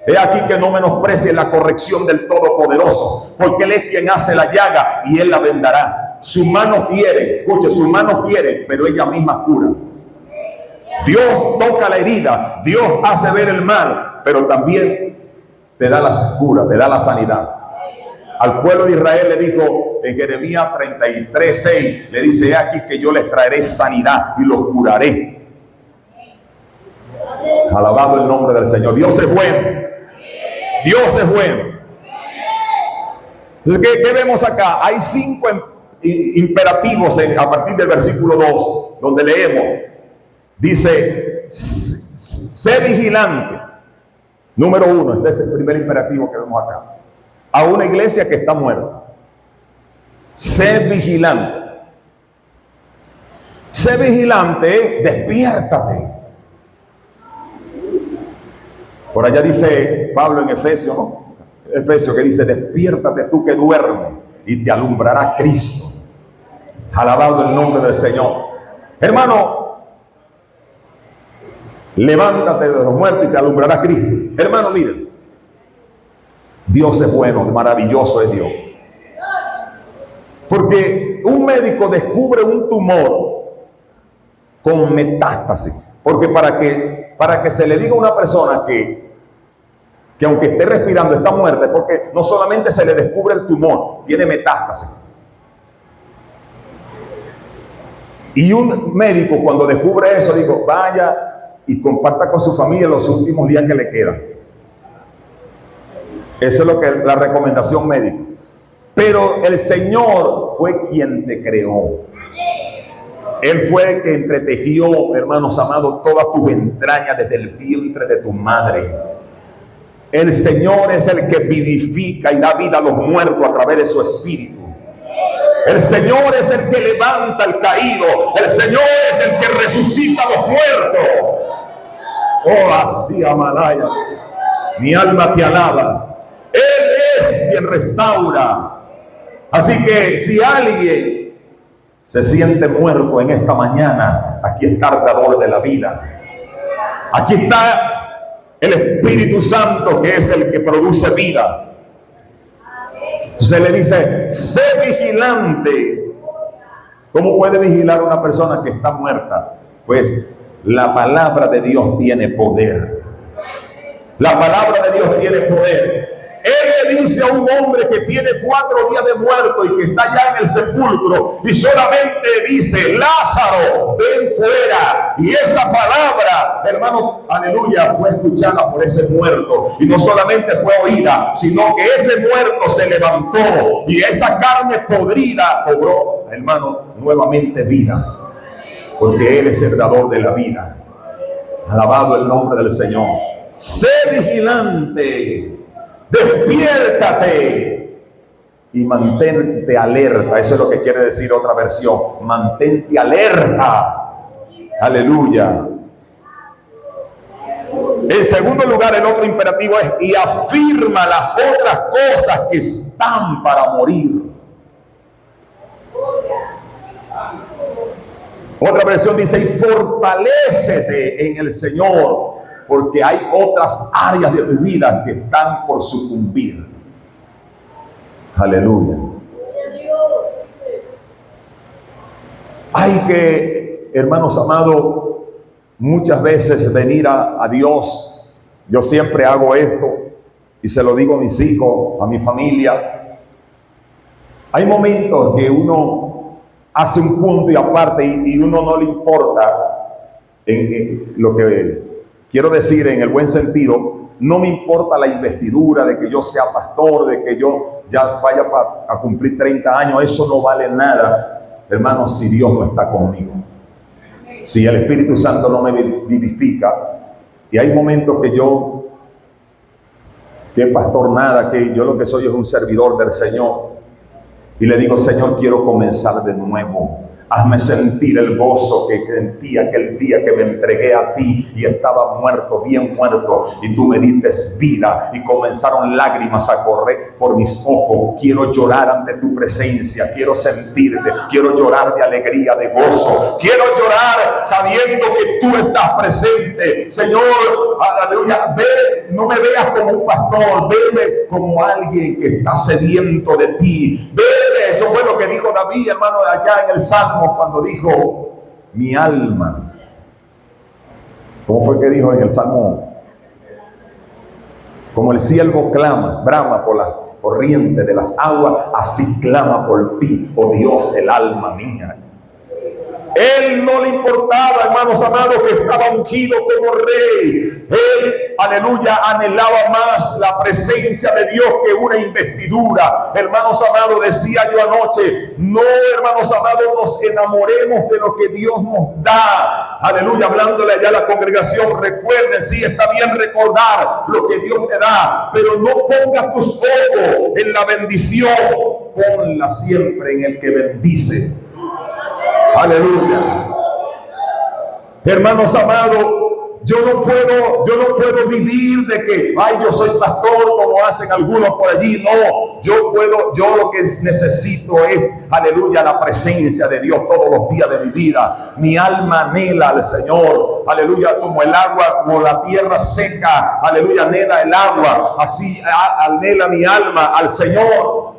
S1: He aquí que no menosprecie la corrección del Todopoderoso, porque Él es quien hace la llaga y Él la vendará. Su mano quiere, escuche, su mano quiere, pero ella misma cura. Dios toca la herida, Dios hace ver el mal, pero también te da la cura, te da la sanidad. Al pueblo de Israel le dijo en Jeremías 33:6, le dice: he aquí que yo les traeré sanidad y los curaré. Alabado el nombre del Señor. Dios es bueno. Dios es bueno. Entonces, ¿qué vemos acá? Hay 5 imperativos a partir del versículo 2, donde leemos. Dice: sé vigilante. Número 1, este es el primer imperativo que vemos acá. A una iglesia que está muerta. Sé vigilante. Sé vigilante, despiértate. Por allá dice Pablo en Efesios, ¿no? Efesios, que dice: despiértate tú que duermes y te alumbrará Cristo. Alabado el nombre del Señor. Hermano, levántate de los muertos y te alumbrará Cristo. Hermano, mire, Dios es bueno, maravilloso es Dios. Porque un médico descubre un tumor con metástasis. Porque para que se le diga a una persona que aunque esté respirando está muerta, porque no solamente se le descubre el tumor, tiene metástasis. Y un médico, cuando descubre eso, digo: vaya y comparta con su familia los últimos días que le quedan. Eso es lo que la recomendación médica. Pero el Señor fue quien te creó. Él fue el que entretejió, hermanos amados, todas tus entrañas desde el vientre de tu madre. El Señor es el que vivifica y da vida a los muertos a través de su espíritu. El Señor es el que levanta al caído. El Señor es el que resucita a los muertos. Oh, así, Amalaya. Mi alma te alaba. Él es quien restaura. Así que si alguien se siente muerto en esta mañana, aquí está el dador de la vida. Aquí está el Espíritu Santo, que es el que produce vida. Entonces le dice, sé vigilante. ¿Cómo puede vigilar una persona que está muerta? Pues la palabra de Dios tiene poder. La palabra de Dios tiene poder. Él le dice a un hombre que tiene 4 días de muerto y que está ya en el sepulcro, y solamente dice, Lázaro, ven fuera. Y esa palabra, hermano, aleluya, fue escuchada por ese muerto. Y no solamente fue oída, sino que ese muerto se levantó y esa carne podrida cobró, hermano, nuevamente vida. Porque Él es el dador de la vida. Alabado el nombre del Señor. Sé vigilante. Despiértate y mantente alerta. Eso es lo que quiere decir otra versión. Mantente alerta. Aleluya. En segundo lugar, el otro imperativo es: y afirma las otras cosas que están para morir. Otra versión dice: y fortalécete en el Señor, porque hay otras áreas de tu vida que están por sucumbir. Aleluya. Hay que, hermanos amados, muchas veces venir a Dios. Yo siempre hago esto y se lo digo a mis hijos, a mi familia. Hay momentos que uno hace un punto y aparte y uno no le importa en lo que quiero decir, en el buen sentido. No me importa la investidura de que yo sea pastor, de que yo ya vaya a cumplir 30 años. Eso no vale nada, hermanos, si Dios no está conmigo. Si el Espíritu Santo no me vivifica. Y hay momentos que pastor nada, que yo lo que soy es un servidor del Señor. Y le digo: Señor, quiero comenzar de nuevo. Hazme sentir el gozo que sentí aquel día que me entregué a ti y estaba muerto, bien muerto, y tú me diste vida y comenzaron lágrimas a correr por mis ojos. Quiero llorar ante tu presencia, quiero sentirte, quiero llorar de alegría, de gozo. Quiero llorar sabiendo que tú estás presente. Señor, aleluya, ve, no me veas como un pastor, veme como alguien que está sediento de ti. Veme, eso fue lo que dijo David, hermano, allá en el Salmo, cuando dijo: mi alma. ¿Cómo fue que dijo en el Salmo? Como el ciervo clama, brama por la corriente de las aguas, así clama por ti, oh Dios, el alma mía. Él no le importaba, hermanos amados, que estaba ungido como rey. Él, aleluya, anhelaba más la presencia de Dios que una investidura. Hermanos amados, decía yo anoche, no, hermanos amados, nos enamoremos de lo que Dios nos da. Aleluya, hablándole allá a la congregación, recuerden, sí, está bien recordar lo que Dios te da, pero no pongas tus ojos en la bendición, ponla siempre en el que bendice. Aleluya. Hermanos amados, yo no puedo vivir de que, ay, yo soy pastor como hacen algunos por allí. No, yo lo que necesito es, aleluya, la presencia de Dios todos los días de mi vida. Mi alma anhela al Señor, aleluya, como el agua, como la tierra seca, aleluya, anhela el agua, así anhela mi alma al Señor.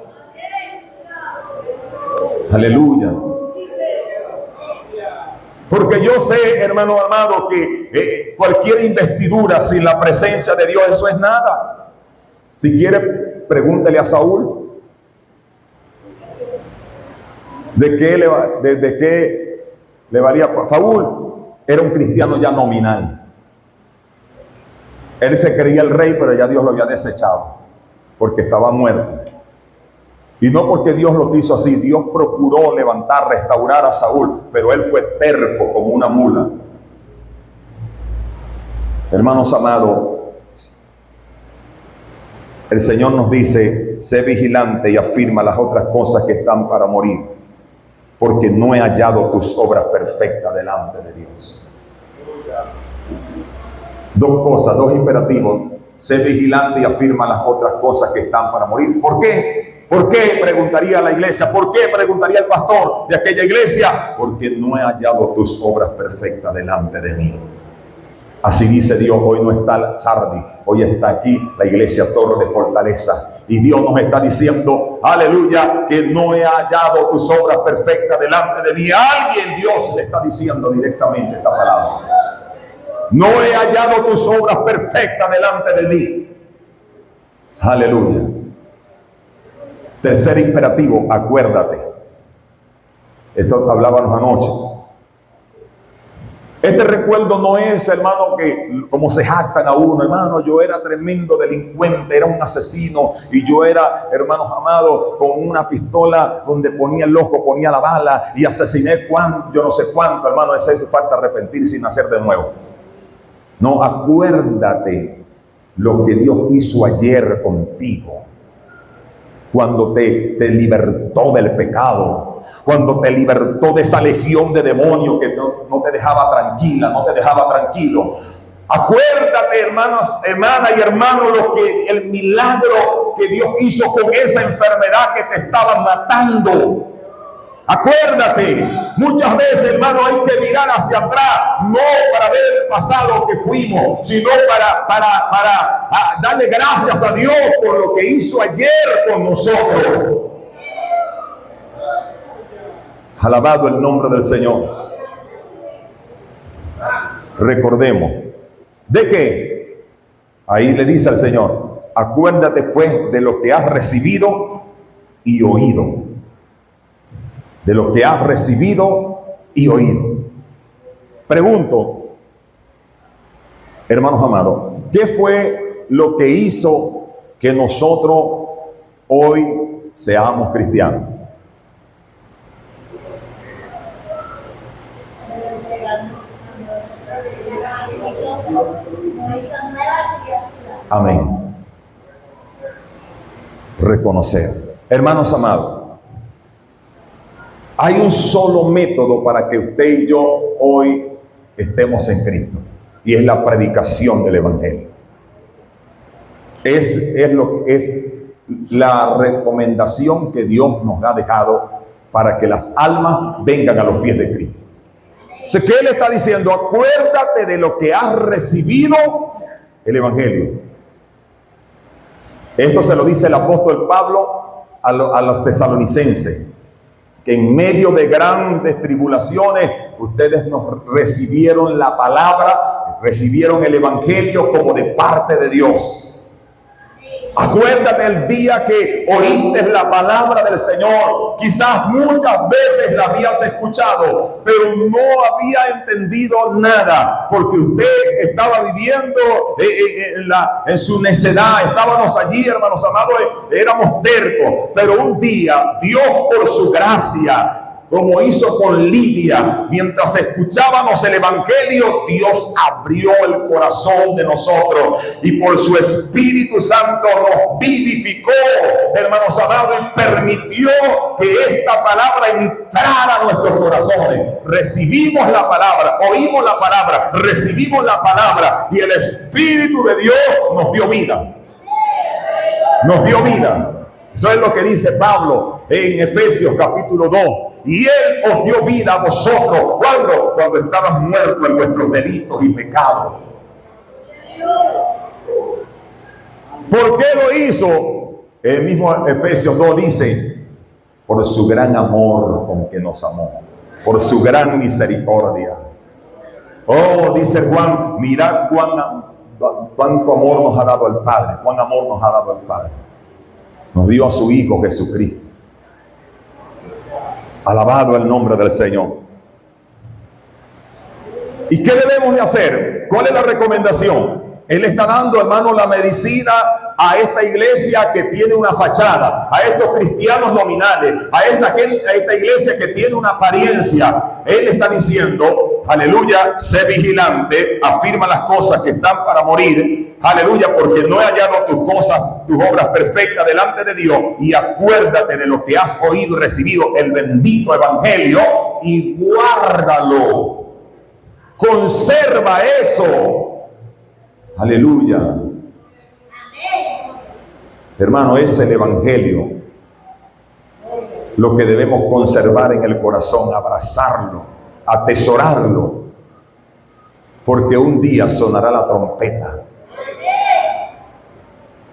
S1: Aleluya. Porque yo sé, hermano amado, que cualquier investidura sin la presencia de Dios, eso es nada. Si quiere, pregúntele a Saúl. ¿De qué le valía? Saúl era un cristiano ya nominal. Él se creía el rey, pero ya Dios lo había desechado, porque estaba muerto. Y no porque Dios lo quiso así. Dios procuró levantar, restaurar a Saúl, pero él fue terco como una mula. Hermanos amados, el Señor nos dice: sé vigilante y afirma las otras cosas que están para morir. porque no he hallado tus obras perfectas delante de Dios. Dos cosas, dos imperativos. Sé vigilante y afirma las otras cosas que están para morir. ¿Por qué? ¿Por qué? Preguntaría la iglesia. ¿Por qué? Preguntaría el pastor de aquella iglesia. Porque no he hallado tus obras perfectas delante de mí. Así dice Dios. Hoy no está Sardi, hoy está aquí la iglesia Torre de Fortaleza. Y Dios nos está diciendo, aleluya, que no he hallado tus obras perfectas delante de mí. A alguien Dios le está diciendo directamente esta palabra. No he hallado tus obras perfectas delante de mí. Aleluya. Tercer imperativo, acuérdate. Esto hablábamos anoche. Este recuerdo no es, hermano, que como se jactan a uno, hermano, yo era tremendo delincuente, era un asesino, y yo era, hermanos amados, con una pistola donde ponía el loco, ponía la bala, y asesiné yo no sé cuánto, hermano. Esa es falta arrepentirse y nacer de nuevo. No, acuérdate lo que Dios hizo ayer contigo, cuando te libertó del pecado, cuando te libertó de esa legión de demonios que no te dejaba tranquila, no te dejaba tranquilo. Acuérdate, hermanas y hermanos, el milagro que Dios hizo con esa enfermedad que te estaba matando. Acuérdate, muchas veces, hermano, hay que mirar hacia atrás, no para ver el pasado que fuimos, sino para darle gracias a Dios por lo que hizo ayer con nosotros. Alabado el nombre del Señor. Recordemos, ¿de qué? Ahí le dice al Señor, acuérdate pues de lo que has recibido y oído. De lo que has recibido y oído. Pregunto, hermanos amados, ¿qué fue lo que hizo que nosotros hoy seamos cristianos? Amén. Reconocer. Hermanos amados, hay un solo método para que usted y yo hoy estemos en Cristo, y es la predicación del Evangelio. Es la recomendación que Dios nos ha dejado para que las almas vengan a los pies de Cristo. O sea, ¿qué Él está diciendo? Acuérdate de lo que has recibido, el Evangelio. Esto se lo dice el apóstol Pablo a los tesalonicenses, que en medio de grandes tribulaciones, ustedes nos recibieron la palabra, recibieron el Evangelio como de parte de Dios. Acuérdate el día que oíste la palabra del Señor. Quizás muchas veces la habías escuchado, pero no había entendido nada, porque usted estaba viviendo en su necedad. Estábamos allí, hermanos amados, éramos tercos, pero un día Dios, por su gracia, como hizo con Lidia, mientras escuchábamos el Evangelio, Dios abrió el corazón de nosotros y por su Espíritu Santo nos vivificó, hermanos amados, y permitió que esta palabra entrara a nuestros corazones. Recibimos la palabra, oímos la palabra, recibimos la palabra, y el Espíritu de Dios nos dio vida. Nos dio vida. Eso es lo que dice Pablo en Efesios capítulo 2. Y Él os dio vida a vosotros. ¿Cuándo? Cuando estabas muertos en vuestros delitos y pecados. ¿Por qué lo hizo? El mismo Efesios 2 dice, por su gran amor con que nos amó, por su gran misericordia. Oh, dice Juan, mirad cuánto amor nos ha dado el Padre, cuán amor nos ha dado el Padre. Nos dio a su Hijo Jesucristo. Alabado el nombre del Señor. ¿Y qué debemos de hacer? ¿Cuál es la recomendación? Él está dando, hermano, la medicina a esta iglesia que tiene una fachada, a estos cristianos nominales, a esta iglesia que tiene una apariencia. Él está diciendo, aleluya, sé vigilante, afirma las cosas que están para morir, aleluya, porque no he hallado tus cosas, tus obras perfectas delante de Dios, y acuérdate de lo que has oído y recibido, el bendito evangelio, y guárdalo, conserva eso. Aleluya. Hermano, es el evangelio lo que debemos conservar en el corazón, abrazarlo, atesorarlo, porque un día sonará la trompeta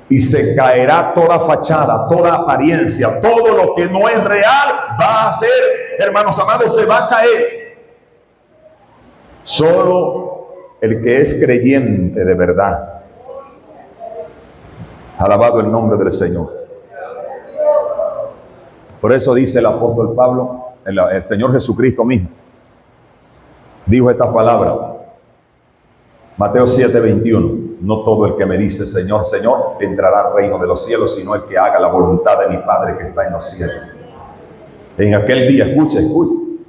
S1: y se caerá toda fachada, toda apariencia, todo lo que no es real va a ser, hermanos amados, se va a caer. Solo el que es creyente de verdad, alabado el nombre del Señor. Por eso dice el apóstol Pablo, el Señor Jesucristo mismo dijo estas palabras, Mateo 7:21, no todo el que me dice Señor, Señor, entrará al reino de los cielos, sino el que haga la voluntad de mi Padre que está en los cielos. En aquel día, escuche,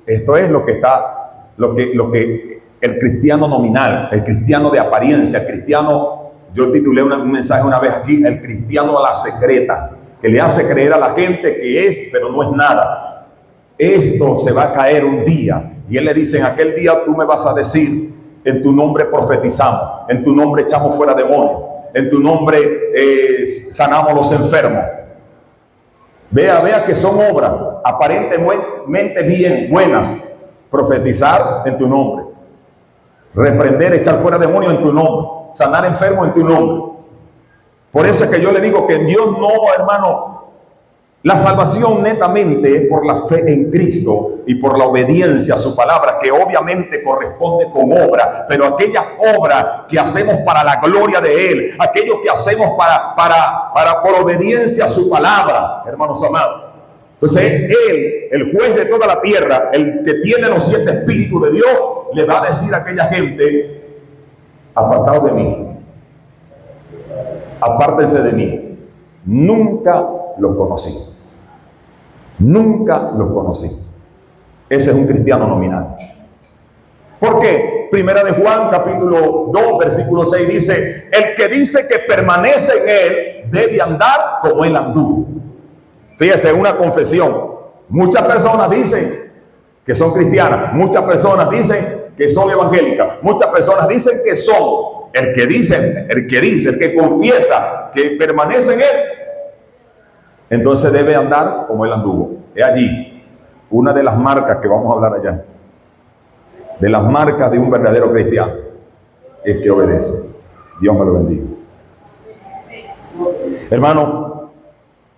S1: esto es lo que está, lo que el cristiano nominal, el cristiano de apariencia, el cristiano, yo titulé un mensaje una vez aquí, el cristiano a la secreta, que le hace creer a la gente que es, pero no es nada. Esto se va a caer un día. Y él le dice, en aquel día tú me vas a decir, en tu nombre profetizamos, en tu nombre echamos fuera demonios, en tu nombre sanamos los enfermos. Vea que son obras aparentemente bien, buenas. Profetizar en tu nombre, reprender, echar fuera demonios en tu nombre, sanar enfermos en tu nombre. Por eso es que yo le digo que Dios no, hermano, la salvación netamente es por la fe en Cristo y por la obediencia a su palabra, que obviamente corresponde con obra, pero aquellas obras que hacemos para la gloria de Él, aquello que hacemos por obediencia a su palabra, hermanos amados. Entonces Él, el juez de toda la tierra, el que tiene los 7 espíritus de Dios, le va a decir a aquella gente, apartaos de mí, apártense de mí, nunca los conocí. Nunca los conocí. Ese es un cristiano nominal. ¿Por qué? Primera de Juan, capítulo 2, versículo 6 dice, el que dice que permanece en Él debe andar como Él anduvo. Fíjese, una confesión. Muchas personas dicen que son cristianas, muchas personas dicen que son evangélicas, muchas personas dicen que son. El que dice, el que confiesa que permanece en Él, entonces debe andar como Él anduvo. Es allí una de las marcas que vamos a hablar allá. De las marcas de un verdadero cristiano es que obedece. Dios me lo bendiga. Hermano,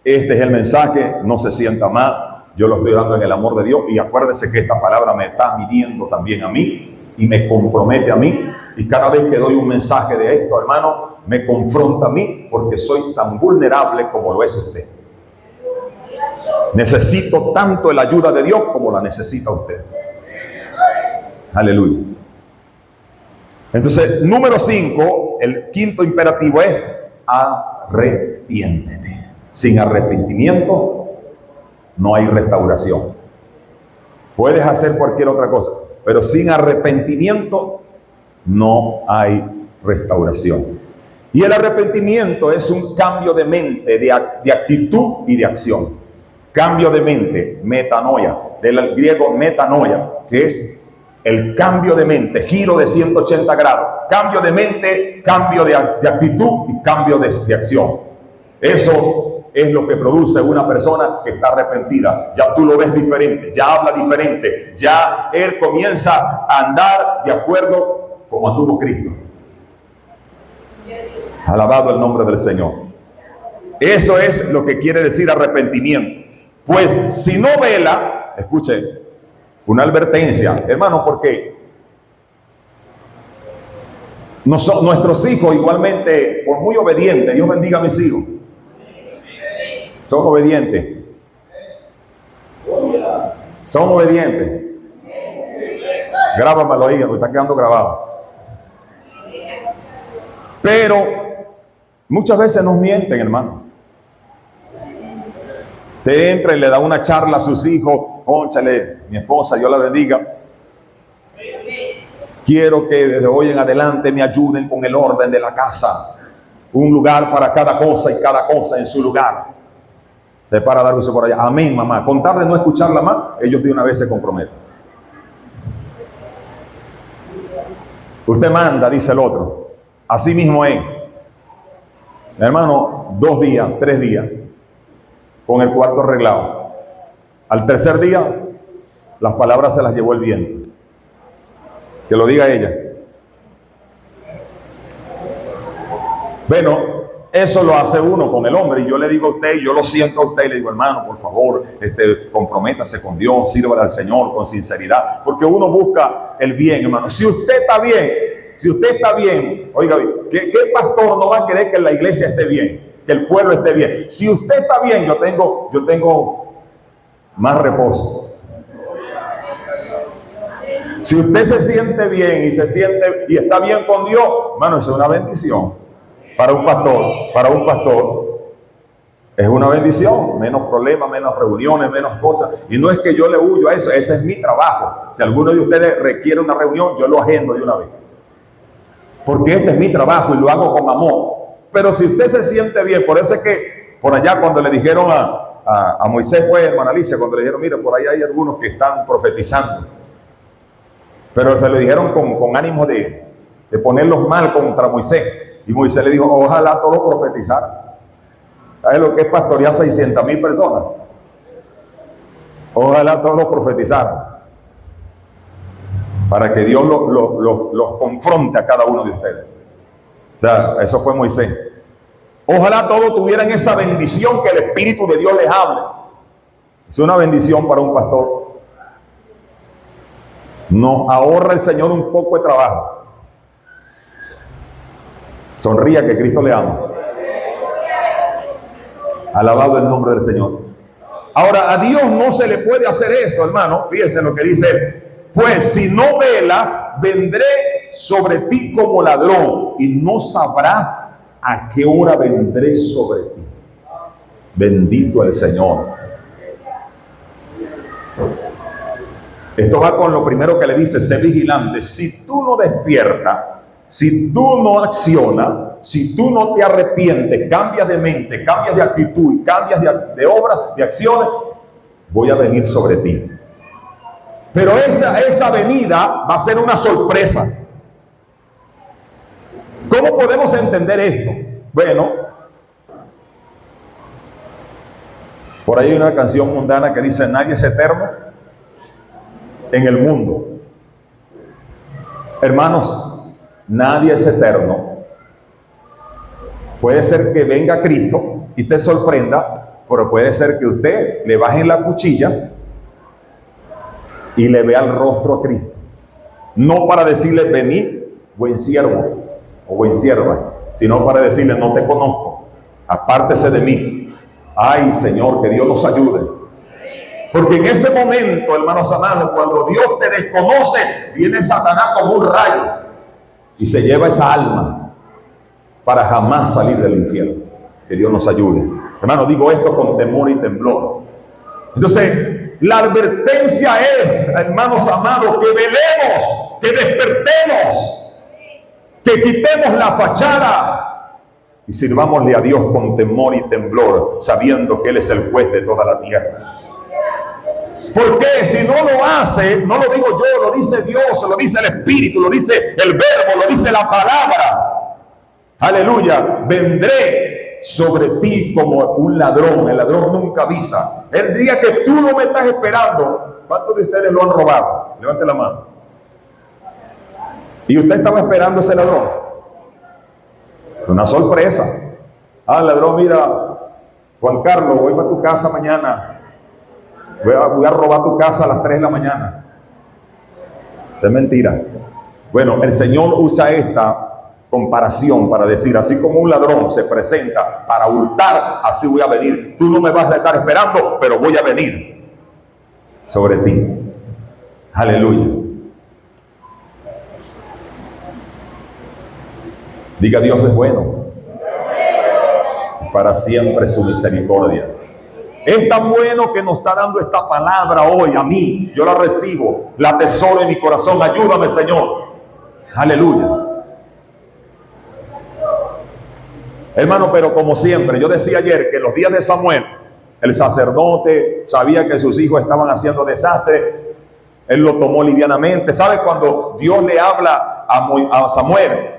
S1: este es el mensaje. No se sienta mal. Yo lo estoy dando en el amor de Dios. Y acuérdese que esta palabra me está midiendo también a mí y me compromete a mí. Y cada vez que doy un mensaje de esto, hermano, me confronta a mí porque soy tan vulnerable como lo es usted. Necesito tanto la ayuda de Dios como la necesita usted. Aleluya. Entonces, número 5, el quinto imperativo es arrepiéntete. Sin arrepentimiento no hay restauración. Puedes hacer cualquier otra cosa, pero sin arrepentimiento no hay restauración. Y el arrepentimiento es un cambio de mente, de actitud y de acción. Cambio de mente, metanoia, del griego metanoia, que es el cambio de mente, giro de 180 grados. Cambio de mente, cambio de actitud y cambio de acción. Eso es lo que produce una persona que está arrepentida. Ya tú lo ves diferente, ya habla diferente, ya él comienza a andar de acuerdo como anduvo Cristo. Alabado el nombre del Señor. Eso es lo que quiere decir arrepentimiento. Pues si no vela, escuche, una advertencia, hermano, porque nuestros hijos igualmente, por muy obedientes, Dios bendiga a mis hijos, son obedientes. Son obedientes. Grábamelo ahí, me está quedando grabado. Pero muchas veces nos mienten, hermano. Te entra y le da una charla a sus hijos. Cónchale, mi esposa, Dios la bendiga. Quiero que desde hoy en adelante me ayuden con el orden de la casa. Un lugar para cada cosa y cada cosa en su lugar. Se para dar uso por allá. Amén, mamá. Con tal de no escucharla más, ellos de una vez se comprometen. Usted manda, dice el otro. Así mismo es. Hermano, 2 días, 3 días, con el cuarto arreglado. Al tercer día, las palabras se las llevó el viento. Que lo diga ella. Bueno, eso lo hace uno con el hombre. Y yo le digo a usted, yo lo siento a usted y le digo, hermano, por favor, comprométase con Dios, sírvale al Señor con sinceridad. Porque uno busca el bien, hermano. Si usted está bien, oiga, ¿qué pastor no va a querer que la iglesia esté bien? Que el pueblo esté bien. Si usted está bien, yo tengo más reposo. Si usted se siente bien y está bien con Dios, hermano, eso es una bendición. Para un pastor es una bendición. Menos problemas, menos reuniones, menos cosas. Y no es que yo le huyo a eso, ese es mi trabajo. Si alguno de ustedes requiere una reunión, yo lo agendo de una vez. Porque este es mi trabajo y lo hago con amor. Pero si usted se siente bien, por eso es que por allá cuando le dijeron a Moisés, fue hermana Alicia, cuando le dijeron, mira, por ahí hay algunos que están profetizando. Pero se lo dijeron con ánimo de ponerlos mal contra Moisés. Y Moisés le dijo, ojalá todos profetizaran. ¿Sabes lo que es pastorear 600,000 personas? Ojalá todos profetizaran. Para que Dios los confronte a cada uno de ustedes. O sea, eso fue Moisés. Ojalá todos tuvieran esa bendición que el Espíritu de Dios les hable. Es una bendición para un pastor. Nos ahorra el Señor un poco de trabajo. Sonría que Cristo le ama. Alabado el nombre del Señor. Ahora, a Dios no se le puede hacer eso, hermano. Fíjense lo que dice él. Pues si no velas, vendré sobre ti como ladrón y no sabrás a qué hora vendré sobre ti. Bendito el Señor. Esto va con lo primero que le dice, sé vigilante. Si tú no despiertas, si tú no accionas, si tú no te arrepientes, cambias de mente, cambias de actitud, cambias de obras, de acciones, voy a venir sobre ti. Pero esa venida va a ser una sorpresa. ¿Cómo podemos entender esto? Bueno, por ahí hay una canción mundana que dice, nadie es eterno en el mundo. Hermanos, nadie es eterno. Puede ser que venga Cristo y te sorprenda, pero puede ser que usted le baje la cuchilla y le vea el rostro a Cristo. No para decirle, vení, buen siervo o buen sierva, sino para decirle, no te conozco, apártese de mí. Ay, Señor, que Dios nos ayude. Porque en ese momento, hermanos amados, cuando Dios te desconoce, viene Satanás como un rayo y se lleva esa alma para jamás salir del infierno. Que Dios nos ayude. Hermano, digo esto con temor y temblor. Entonces, la advertencia es, hermanos amados, que velemos, que despertemos, que quitemos la fachada y sirvámosle a Dios con temor y temblor, sabiendo que Él es el juez de toda la tierra. Porque si no lo hace, no lo digo yo, lo dice Dios, lo dice el Espíritu, lo dice el Verbo, lo dice la palabra. Aleluya, vendré sobre ti como un ladrón. El ladrón nunca avisa. El día que tú no me estás esperando, ¿cuántos de ustedes lo han robado? Levante la mano. ¿Y usted estaba esperando a ese ladrón? Una sorpresa. Ah, ladrón, mira, Juan Carlos, voy para tu casa mañana. Voy a robar tu casa a las 3 de la mañana. Eso es mentira. Bueno, el Señor usa esta comparación para decir, así como un ladrón se presenta para hurtar, así voy a venir. Tú no me vas a estar esperando, pero voy a venir sobre ti. Aleluya. Diga: Dios es bueno. Para siempre su misericordia. Es tan bueno que nos está dando esta palabra hoy a mí. Yo la recibo, la atesoro en mi corazón. Ayúdame, Señor. Aleluya. Hermano, pero como siempre, yo decía ayer que en los días de Samuel, el sacerdote sabía que sus hijos estaban haciendo desastre. Él lo tomó livianamente. ¿Sabe cuando Dios le habla a Samuel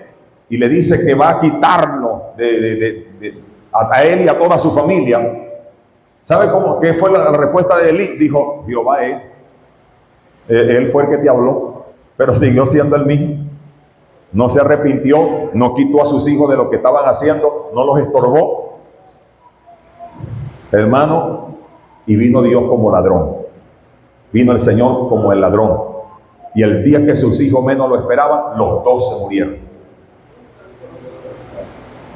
S1: y le dice que va a quitarlo a él y a toda su familia? ¿Sabe qué fue la respuesta de Elí? Dijo: Jehová es. Él fue el que te habló, pero siguió siendo el mismo. No se arrepintió, no quitó a sus hijos de lo que estaban haciendo, no los estorbó. Hermano, y vino Dios como ladrón. Vino el Señor como el ladrón. Y el día que sus hijos menos lo esperaban, los dos se murieron.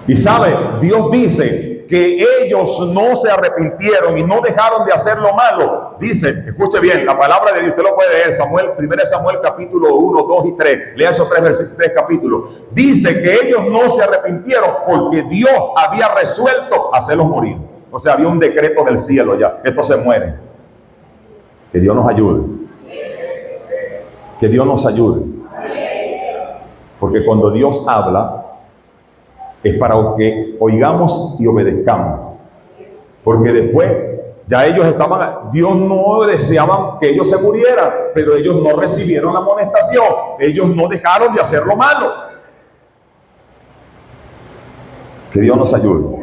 S1: Y sabe, Dios dice que ellos no se arrepintieron y no dejaron de hacer lo malo. Dice, escuche bien, la palabra de Dios, usted lo puede leer, 1 Samuel capítulo 1, 2 y 3. Lea esos tres capítulos. Dice que ellos no se arrepintieron porque Dios había resuelto hacerlos morir. O sea, había un decreto del cielo ya. Estos se mueren. Que Dios nos ayude. Que Dios nos ayude. Porque cuando Dios habla, es para que oigamos y obedezcamos. Porque después, ya ellos Dios no deseaban que ellos se murieran, pero ellos no recibieron la amonestación. Ellos no dejaron de hacer lo malo. Que Dios nos ayude.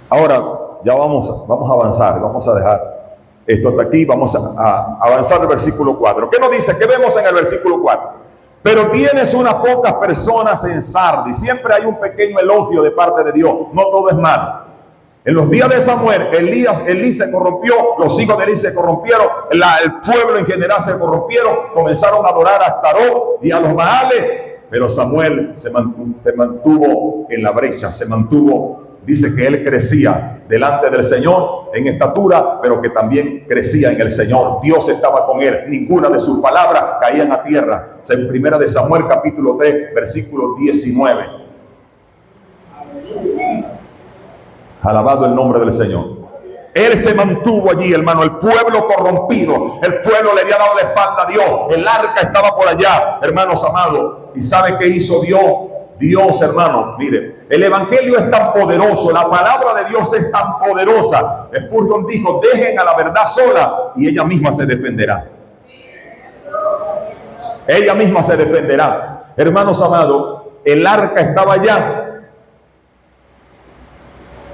S1: Ahora, ya vamos a avanzar, vamos a dejar esto hasta aquí, vamos a avanzar al versículo 4. ¿Qué nos dice? ¿Qué vemos en el versículo 4? Pero tienes unas pocas personas en Sardis. Siempre hay un pequeño elogio de parte de Dios. No todo es malo. En los días de Samuel, Elí se corrompió, los hijos de Elí se corrompieron, el pueblo en general se corrompieron, comenzaron a adorar a Astarot y a los Baales. Pero Samuel se mantuvo en la brecha, se mantuvo. Dice que él crecía delante del Señor en estatura, pero que también crecía en el Señor. Dios estaba con él. Ninguna de sus palabras caían a tierra. En 1 Samuel capítulo 3, versículo 19. Alabado el nombre del Señor. Él se mantuvo allí, hermano. El pueblo corrompido, el pueblo le había dado la espalda a Dios. El arca estaba por allá, hermanos amados. ¿Y sabe qué hizo Dios? Dios, hermano, mire, el evangelio es tan poderoso, la palabra de Dios es tan poderosa. Spurgeon dijo: dejen a la verdad sola y ella misma se defenderá. Ella misma se defenderá. Hermanos amados, el arca estaba allá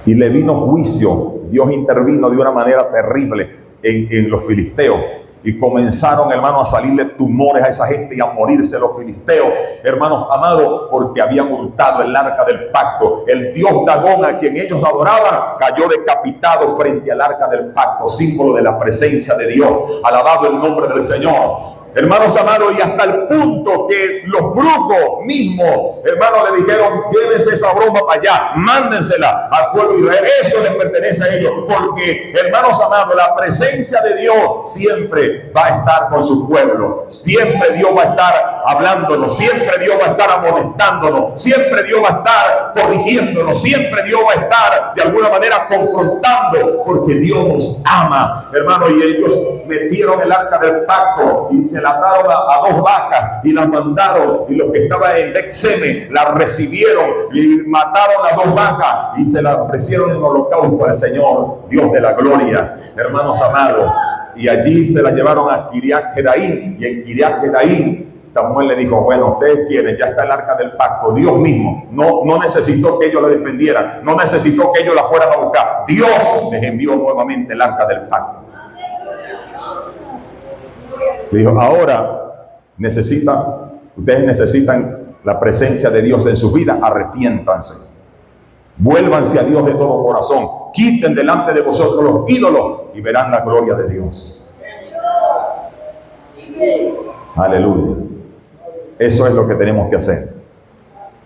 S1: y le vino juicio. Dios intervino de una manera terrible en los filisteos. Y comenzaron, hermanos, a salirle tumores a esa gente y a morirse los filisteos, hermanos amados, porque habían hurtado el arca del pacto. El dios Dagón, a quien ellos adoraban, cayó decapitado frente al arca del pacto, símbolo de la presencia de Dios. Alabado el nombre del Señor. Hermanos amados, y hasta el punto que los brujos mismos, hermanos, le dijeron: llévense esa broma para allá, mándensela al pueblo de Israel, eso les pertenece a ellos. Porque, hermanos amados, la presencia de Dios siempre va a estar con su pueblo. Siempre Dios va a estar hablándonos, siempre Dios va a estar amonestándonos, siempre Dios va a estar corrigiéndonos, siempre Dios va a estar de alguna manera confrontando, porque Dios nos ama, hermanos. Y ellos metieron el arca del pacto y se la ataron a dos vacas y las mandaron, y los que estaban en Bet-Semes la recibieron y mataron a dos vacas y se la ofrecieron en holocausto al Señor, Dios de la gloria, hermanos amados. Y allí se la llevaron a Kiriat Jearim, y en Kiriat Jearim Samuel le dijo: bueno, ustedes quieren, ya está el arca del pacto. Dios mismo no necesitó que ellos la defendieran, no necesitó que ellos la fueran a buscar. Dios les envió nuevamente el arca del pacto. Le dijo: ahora ustedes necesitan la presencia de Dios en su vida. Arrepiéntanse, vuélvanse a Dios de todo corazón, quiten delante de vosotros los ídolos y verán la gloria de Dios. Aleluya. Eso es lo que tenemos que hacer.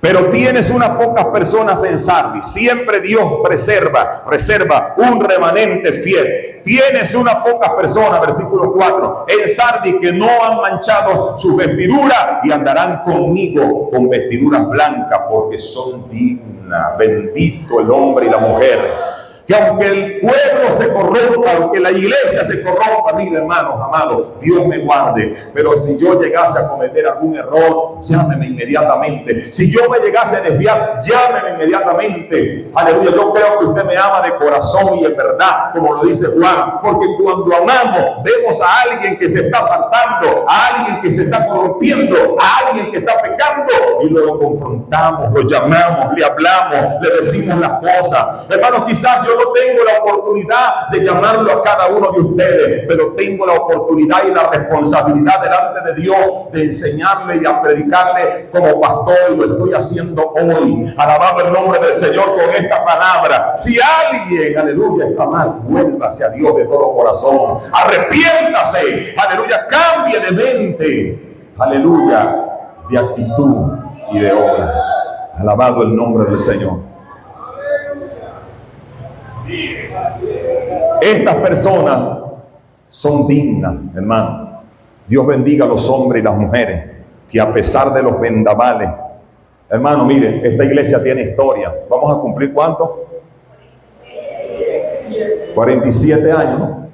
S1: Pero tienes unas pocas personas en Sardis. Siempre Dios reserva un remanente fiel. tienes unas pocas personas, versículo 4, en Sardis que no han manchado sus vestiduras y andarán conmigo con vestiduras blancas porque son dignas. Bendito el hombre y la mujer. Que aunque el pueblo se corrompa, aunque la iglesia se corrompa, mire hermanos amados, Dios me guarde, pero si yo llegase a cometer algún error, llámeme inmediatamente. Si yo me llegase a desviar, llámeme inmediatamente. Aleluya, yo creo que usted me ama de corazón y en verdad, como lo dice Juan, porque cuando amamos, vemos a alguien que se está apartando, a alguien que se está corrompiendo, a alguien que está pecando, y lo confrontamos, lo llamamos, le hablamos, le decimos las cosas. Hermanos, quizás yo no tengo la oportunidad de llamarlo a cada uno de ustedes, pero tengo la oportunidad y la responsabilidad delante de Dios de enseñarle y a predicarle como pastor, y lo estoy haciendo hoy. Alabado el nombre del Señor con esta palabra. Si alguien, aleluya, está mal, vuélvase a Dios de todo corazón, arrepiéntase, aleluya, cambie de mente, aleluya, de actitud y de obra. Alabado el nombre del Señor. Estas personas son dignas, hermano. Dios bendiga a los hombres y las mujeres que a pesar de los vendavales, hermano, mire, esta iglesia tiene historia. Vamos a cumplir ¿cuánto? 47 años, ¿no?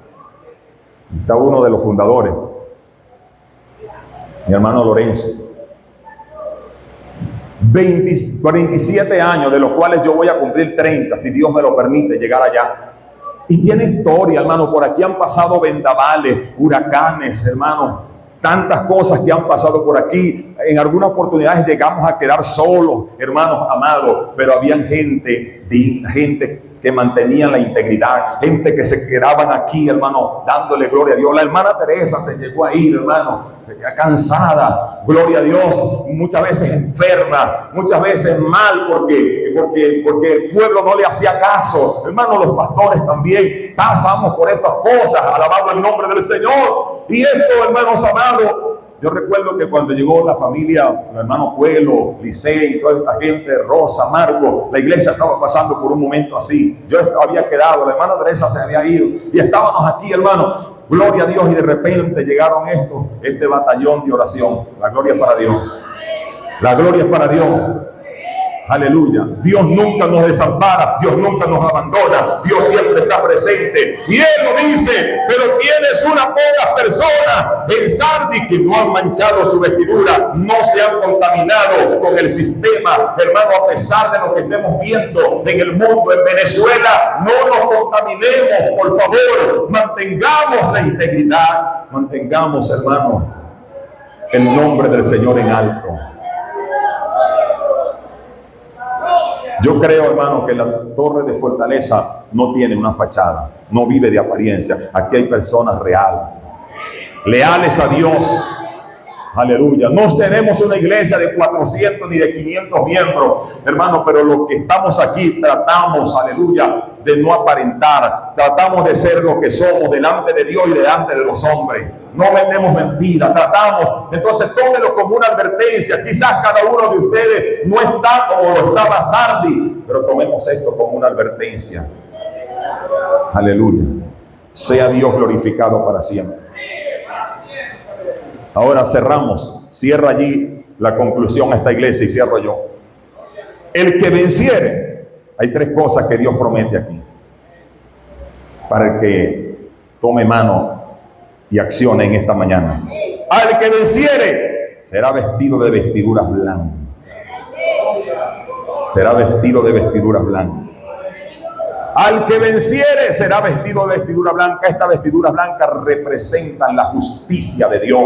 S1: Está uno de los fundadores, mi hermano Lorenzo. 47 años, de los cuales yo voy a cumplir 30, si Dios me lo permite, llegar allá. Y tiene historia, hermano. Por aquí han pasado vendavales, huracanes, hermano. Tantas cosas que han pasado por aquí. En algunas oportunidades llegamos a quedar solos, hermanos amados. Pero habían gente que mantenían la integridad. Gente que se quedaban aquí, hermano, dándole gloria a Dios. La hermana Teresa se llegó a ir, hermano, cansada, gloria a Dios, muchas veces enferma, muchas veces mal porque el pueblo no le hacía caso. Hermano, los pastores también pasamos por estas cosas, alabado el nombre del Señor. Y esto, hermanos amados, yo recuerdo que cuando llegó la familia, el hermano Puelo, Licey y toda esta gente, Rosa, Marco, la iglesia estaba pasando por un momento así. Yo había quedado, la hermana Teresa se había ido y estábamos aquí, hermano, gloria a Dios, y de repente llegaron este batallón de oración. La gloria es para Dios. La gloria es para Dios. Aleluya. Dios nunca nos desampara, Dios nunca nos abandona, Dios siempre está presente. Y Él lo dice, pero tienes unas pocas personas en Sardis que no han manchado su vestidura, no se han contaminado con el sistema. Hermano, a pesar de lo que estemos viendo en el mundo, en Venezuela, no nos contaminemos, por favor, mantengamos la integridad, mantengamos, hermano, el nombre del Señor en alto. Yo creo, hermano, que la torre de fortaleza no tiene una fachada, no vive de apariencia. Aquí hay personas reales, leales a Dios. Aleluya. No seremos una iglesia de 400 ni de 500 miembros, hermano, pero los que estamos aquí tratamos, aleluya, de no aparentar. Tratamos de ser lo que somos delante de Dios y delante de los hombres. No vendemos mentiras, tratamos. Entonces tómelo como una advertencia. Quizás cada uno de ustedes no está como lo estaba Sardis, pero tomemos esto como una advertencia. Aleluya. Sea Dios glorificado para siempre. Ahora cerramos. Cierra allí la conclusión a esta iglesia y cierro yo. El que venciere. Hay tres cosas que Dios promete aquí para el que tome mano y accione en esta mañana. Al que venciere será vestido de vestiduras blancas. Será vestido de vestiduras blancas. Al que venciere será vestido de vestidura blanca. Estas vestiduras blancas representan la justicia de Dios.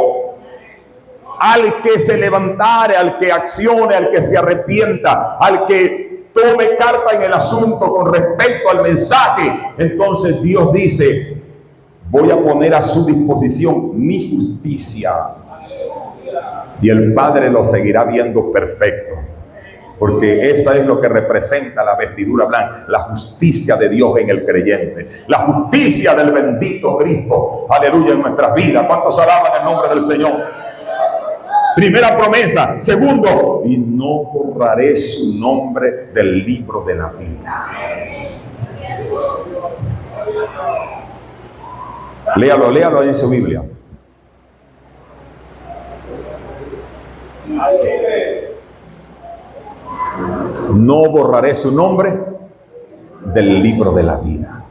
S1: Al que se levantare, al que accione, al que se arrepienta, al que tome carta en el asunto con respecto al mensaje, entonces Dios dice: voy a poner a su disposición mi justicia. Y el Padre lo seguirá viendo perfecto. Porque esa es lo que representa la vestidura blanca, la justicia de Dios en el creyente, la justicia del bendito Cristo, aleluya, en nuestras vidas. ¿Cuántos alaban el nombre del Señor? Primera promesa. Segundo, y no borraré su nombre del libro de la vida. Léalo, léalo ahí en su Biblia. No borraré su nombre del libro de la vida.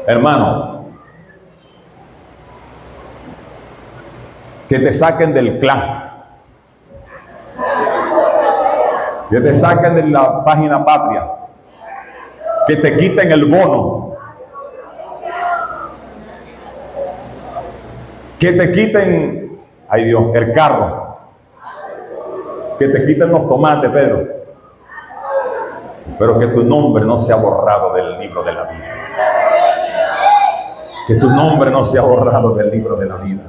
S1: Hermano, que te saquen del clan, que te saquen de la página patria, que te quiten el bono, que te quiten, ay Dios, el carro, que te quiten los tomates, Pedro, pero que tu nombre no sea borrado del libro de la vida. Que tu nombre no sea borrado del libro de la vida.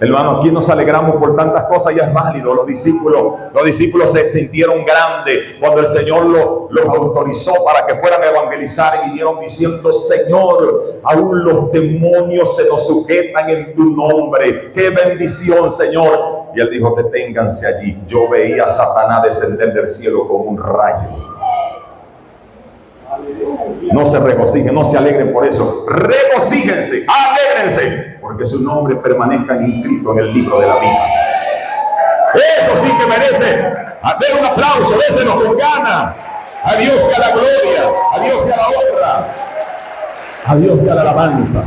S1: Hermano, aquí nos alegramos por tantas cosas y es válido. Los discípulos se sintieron grandes cuando el Señor los autorizó para que fueran a evangelizar y vinieron diciendo: Señor, aún los demonios se nos sujetan en tu nombre. ¡Qué bendición, Señor! Y él dijo: deténganse allí. Yo veía a Satanás descender del cielo como un rayo. No se regocijen, no se alegren por eso. Regocíjense, alégrense, porque su nombre permanezca inscrito en el libro de la vida. Eso sí que merece. Denle un aplauso, déselo con gana. A Dios sea la gloria, a Dios sea la honra, a Dios sea la alabanza.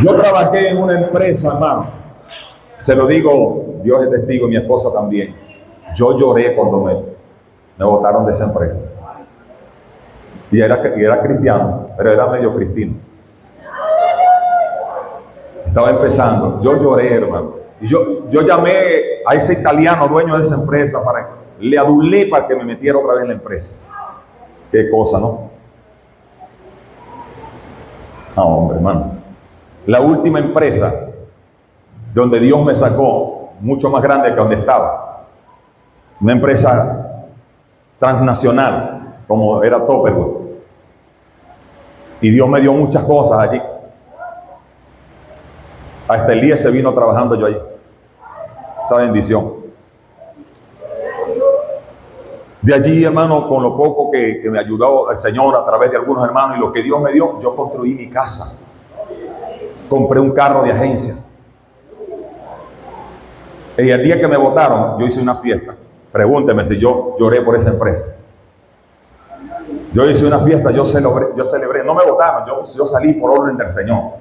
S1: Yo trabajé en una empresa, hermano. Se lo digo, Dios es testigo, mi esposa también. Yo lloré cuando me botaron de esa empresa. Y era cristiano, pero era medio cristino. Estaba empezando. Yo lloré, hermano. Y yo llamé a ese italiano dueño de esa empresa, le adulé para que me metiera otra vez en la empresa. Qué cosa, ¿no? No, hombre, hermano. La última empresa donde Dios me sacó, mucho más grande que donde estaba. Una empresa transnacional, como era Tupperware. Y Dios me dio muchas cosas allí. Hasta Elías se vino trabajando yo allí. Esa bendición. De allí, hermano, con lo poco que me ayudó el Señor a través de algunos hermanos y lo que Dios me dio, yo construí mi casa. Compré un carro de agencia. Y el día que me votaron, yo hice una fiesta. Pregúnteme si yo lloré por esa empresa. Yo hice una fiesta, yo celebré. No me votaron, yo salí por orden del Señor.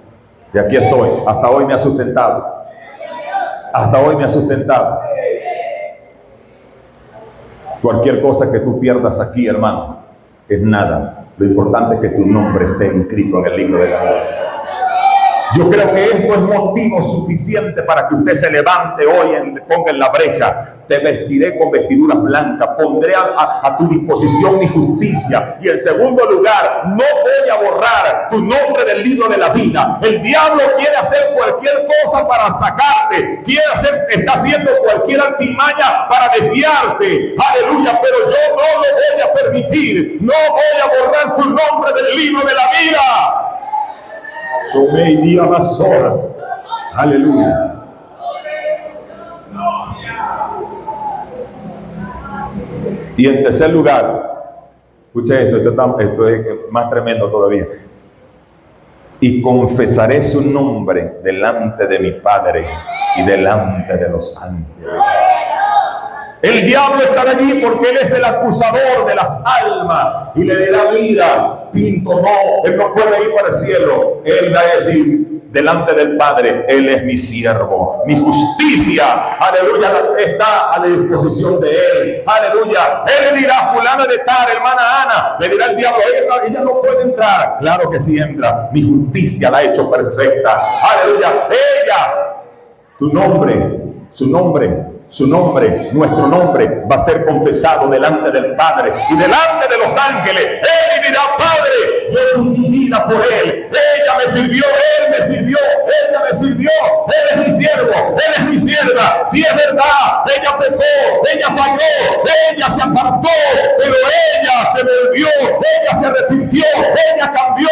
S1: Y aquí estoy. Hasta hoy me ha sustentado. Hasta hoy me ha sustentado. Cualquier cosa que tú pierdas aquí, hermano, es nada. Lo importante es que tu nombre esté inscrito en el libro de la vida. Yo creo que esto es motivo suficiente para que usted se levante hoy y ponga en la brecha. Te vestiré con vestiduras blancas, pondré a tu disposición mi justicia. Y en segundo lugar, no voy a borrar tu nombre del libro de la vida. El diablo quiere hacer cualquier cosa para sacarte, está haciendo cualquier artimaña para desviarte. Aleluya, pero yo no lo voy a permitir. No voy a borrar tu nombre del libro de la vida. Aleluya. Y en tercer lugar, escuche esto es más tremendo todavía. Y confesaré su nombre delante de mi Padre y delante de los ángeles. El diablo estará allí porque él es el acusador de las almas y le dará vida. Pinto no, él no puede ir para el cielo. Él va a decir delante del Padre: Él es mi siervo, mi justicia, aleluya, está a la disposición de Él, aleluya. Él le dirá: fulana de tal, hermana Ana, le dirá el diablo: ella no puede entrar. Claro que sí entra, mi justicia la ha hecho perfecta, aleluya. Ella, tu nombre, su nombre, nuestro nombre va a ser confesado delante del Padre y delante de los ángeles. Él dirá: Padre, yo di mi vida por él. Ella me sirvió, él me sirvió, ella me sirvió. Él es mi siervo, él es mi sierva. Si es verdad, ella pecó, ella falló, ella se apartó, pero ella se volvió, ella se arrepintió, ella cambió.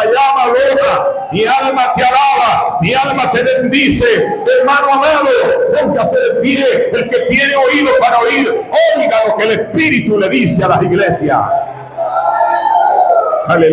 S1: Llama loca, mi alma te alaba, mi alma te bendice. Hermano amado, póngase de pie. El que tiene oído para oír, oiga lo que el Espíritu le dice a las iglesias. Aleluya.